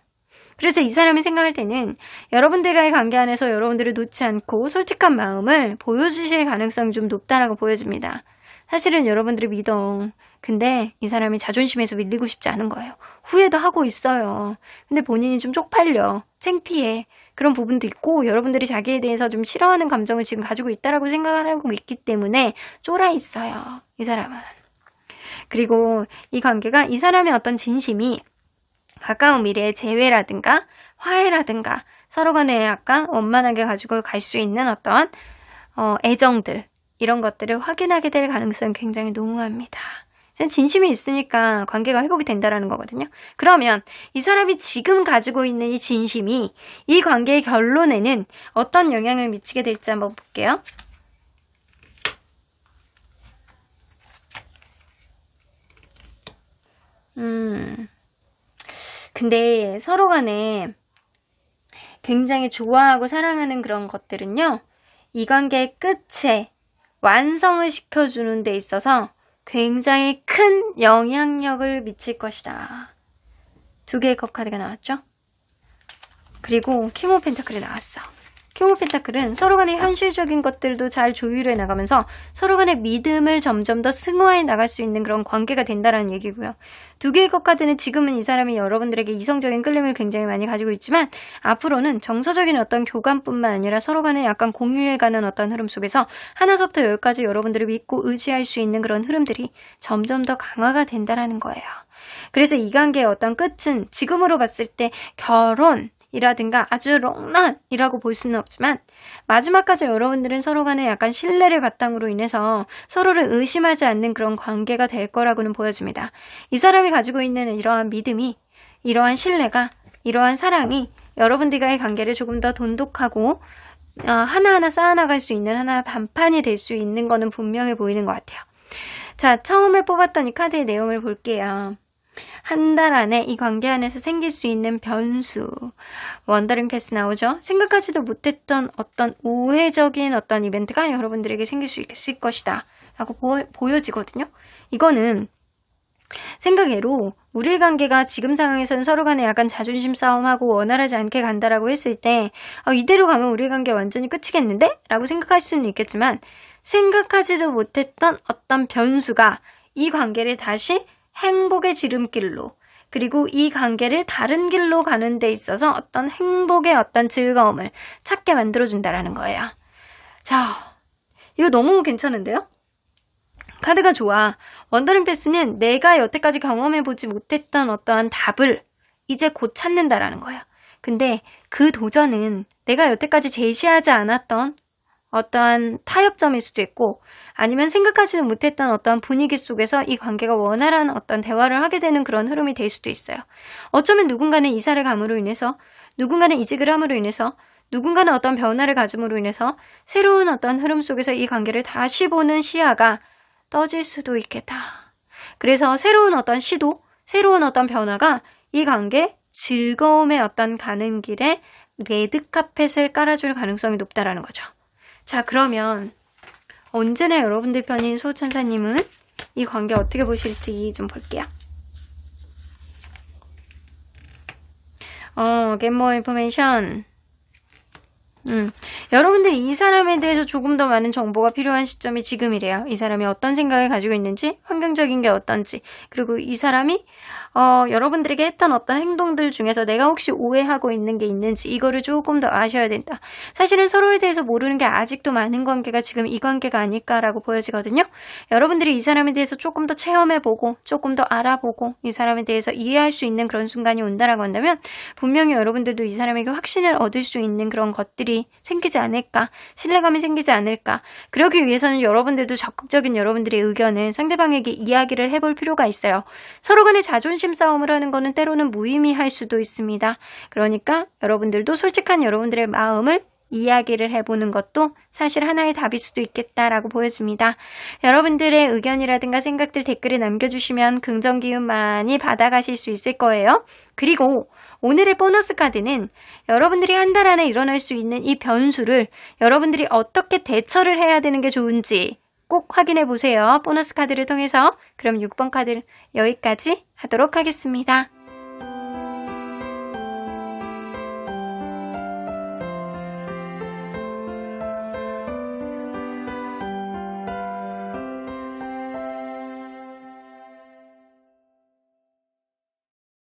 그래서 이 사람이 생각할 때는 여러분들과의 관계 안에서 여러분들을 놓지 않고 솔직한 마음을 보여주실 가능성이 좀 높다라고 보여집니다. 사실은 여러분들이 믿어. 근데 이 사람이 자존심에서 밀리고 싶지 않은 거예요. 후회도 하고 있어요. 근데 본인이 좀 쪽팔려. 창피해. 그런 부분도 있고 여러분들이 자기에 대해서 좀 싫어하는 감정을 지금 가지고 있다라고 생각을 하고 있기 때문에 쫄아 있어요. 이 사람은. 그리고 이 관계가 이 사람의 어떤 진심이 가까운 미래에 재회라든가 화해라든가 서로 간에 약간 원만하게 가지고 갈 수 있는 어떤 애정들 이런 것들을 확인하게 될 가능성이 굉장히 농후합니다. 진심이 있으니까 관계가 회복이 된다라는 거거든요. 그러면 이 사람이 지금 가지고 있는 이 진심이 이 관계의 결론에는 어떤 영향을 미치게 될지 한번 볼게요. 근데 서로 간에 굉장히 좋아하고 사랑하는 그런 것들은요. 이 관계의 끝에 완성을 시켜주는 데 있어서 굉장히 큰 영향력을 미칠 것이다. 2개의 컵 카드가 나왔죠? 그리고 킹 오브 펜타클이 나왔어. 킹 오브 펜타클은 서로 간의 현실적인 것들도 잘 조율해 나가면서 서로 간의 믿음을 점점 더 승화해 나갈 수 있는 그런 관계가 된다는 얘기고요. 2개의 컵 카드는 지금은 이 사람이 여러분들에게 이성적인 끌림을 굉장히 많이 가지고 있지만 앞으로는 정서적인 어떤 교감뿐만 아니라 서로 간에 약간 공유해가는 어떤 흐름 속에서 하나서부터 10까지 여러분들을 믿고 의지할 수 있는 그런 흐름들이 점점 더 강화가 된다는 거예요. 그래서 이 관계의 어떤 끝은 지금으로 봤을 때 결혼이라든가 아주 롱런이라고 볼 수는 없지만 마지막까지 여러분들은 서로 간에 약간 신뢰를 바탕으로 인해서 서로를 의심하지 않는 그런 관계가 될 거라고는 보여집니다. 이 사람이 가지고 있는 이러한 믿음이, 이러한 신뢰가, 이러한 사랑이 여러분들과의 관계를 조금 더 돈독하고 하나하나 쌓아나갈 수 있는 하나의 반판이 될 수 있는 거는 분명해 보이는 것 같아요. 자, 처음에 뽑았던 이 카드의 내용을 볼게요. 한 달 안에 이 관계 안에서 생길 수 있는 변수. 원더링 패스 나오죠? 생각하지도 못했던 어떤 우회적인 어떤 이벤트가 여러분들에게 생길 수 있을 것이다 라고 보여지거든요. 이거는 생각외로 우리의 관계가 지금 상황에서는 서로 간에 약간 자존심 싸움하고 원활하지 않게 간다라고 했을 때 이대로 가면 우리의 관계 완전히 끝이겠는데? 라고 생각할 수는 있겠지만 생각하지도 못했던 어떤 변수가 이 관계를 다시 행복의 지름길로 그리고 이 관계를 다른 길로 가는 데 있어서 어떤 행복의 어떤 즐거움을 찾게 만들어준다라는 거예요. 자, 이거 너무 괜찮은데요? 카드가 좋아. 원더링 패스는 내가 여태까지 경험해보지 못했던 어떠한 답을 이제 곧 찾는다라는 거예요. 근데 그 도전은 내가 여태까지 제시하지 않았던 어떠한 타협점일 수도 있고 아니면 생각하지도 못했던 어떤 분위기 속에서 이 관계가 원활한 어떤 대화를 하게 되는 그런 흐름이 될 수도 있어요. 어쩌면 누군가는 이사를 감으로 인해서 누군가는 이직을 함으로 인해서 누군가는 어떤 변화를 가짐으로 인해서 새로운 어떤 흐름 속에서 이 관계를 다시 보는 시야가 떠질 수도 있겠다. 그래서 새로운 어떤 시도, 새로운 어떤 변화가 이 관계 즐거움의 어떤 가는 길에 레드카펫을 깔아줄 가능성이 높다라는 거죠. 자, 그러면 언제나 여러분들 편인 수호천사님은 이 관계 어떻게 보실지 좀 볼게요. Get more information. 여러분들이 이 사람에 대해서 조금 더 많은 정보가 필요한 시점이 지금이래요. 이 사람이 어떤 생각을 가지고 있는지, 환경적인 게 어떤지, 그리고 이 사람이 여러분들에게 했던 어떤 행동들 중에서 내가 혹시 오해하고 있는 게 있는지 이거를 조금 더 아셔야 된다. 사실은 서로에 대해서 모르는 게 아직도 많은 관계가 지금 이 관계가 아닐까라고 보여지거든요. 여러분들이 이 사람에 대해서 조금 더 체험해보고 조금 더 알아보고 이 사람에 대해서 이해할 수 있는 그런 순간이 온다라고 한다면 분명히 여러분들도 이 사람에게 확신을 얻을 수 있는 그런 것들이 생기지 않을까, 신뢰감이 생기지 않을까. 그러기 위해서는 여러분들도 적극적인 여러분들의 의견을 상대방에게 이야기를 해볼 필요가 있어요. 서로 간에 자존심 싸움을 하는 거는 때로는 무의미할 수도 있습니다. 그러니까 여러분들도 솔직한 여러분들의 마음을 이야기를 해보는 것도 사실 하나의 답일 수도 있겠다라고 보여집니다. 여러분들의 의견이라든가 생각들 댓글에 남겨주시면 긍정 기운 많이 받아가실 수 있을 거예요. 그리고 오늘의 보너스 카드는 여러분들이 한 달 안에 일어날 수 있는 이 변수를 여러분들이 어떻게 대처를 해야 되는 게 좋은지 꼭 확인해 보세요. 보너스 카드를 통해서. 그럼 6번 카드 여기까지 하도록 하겠습니다.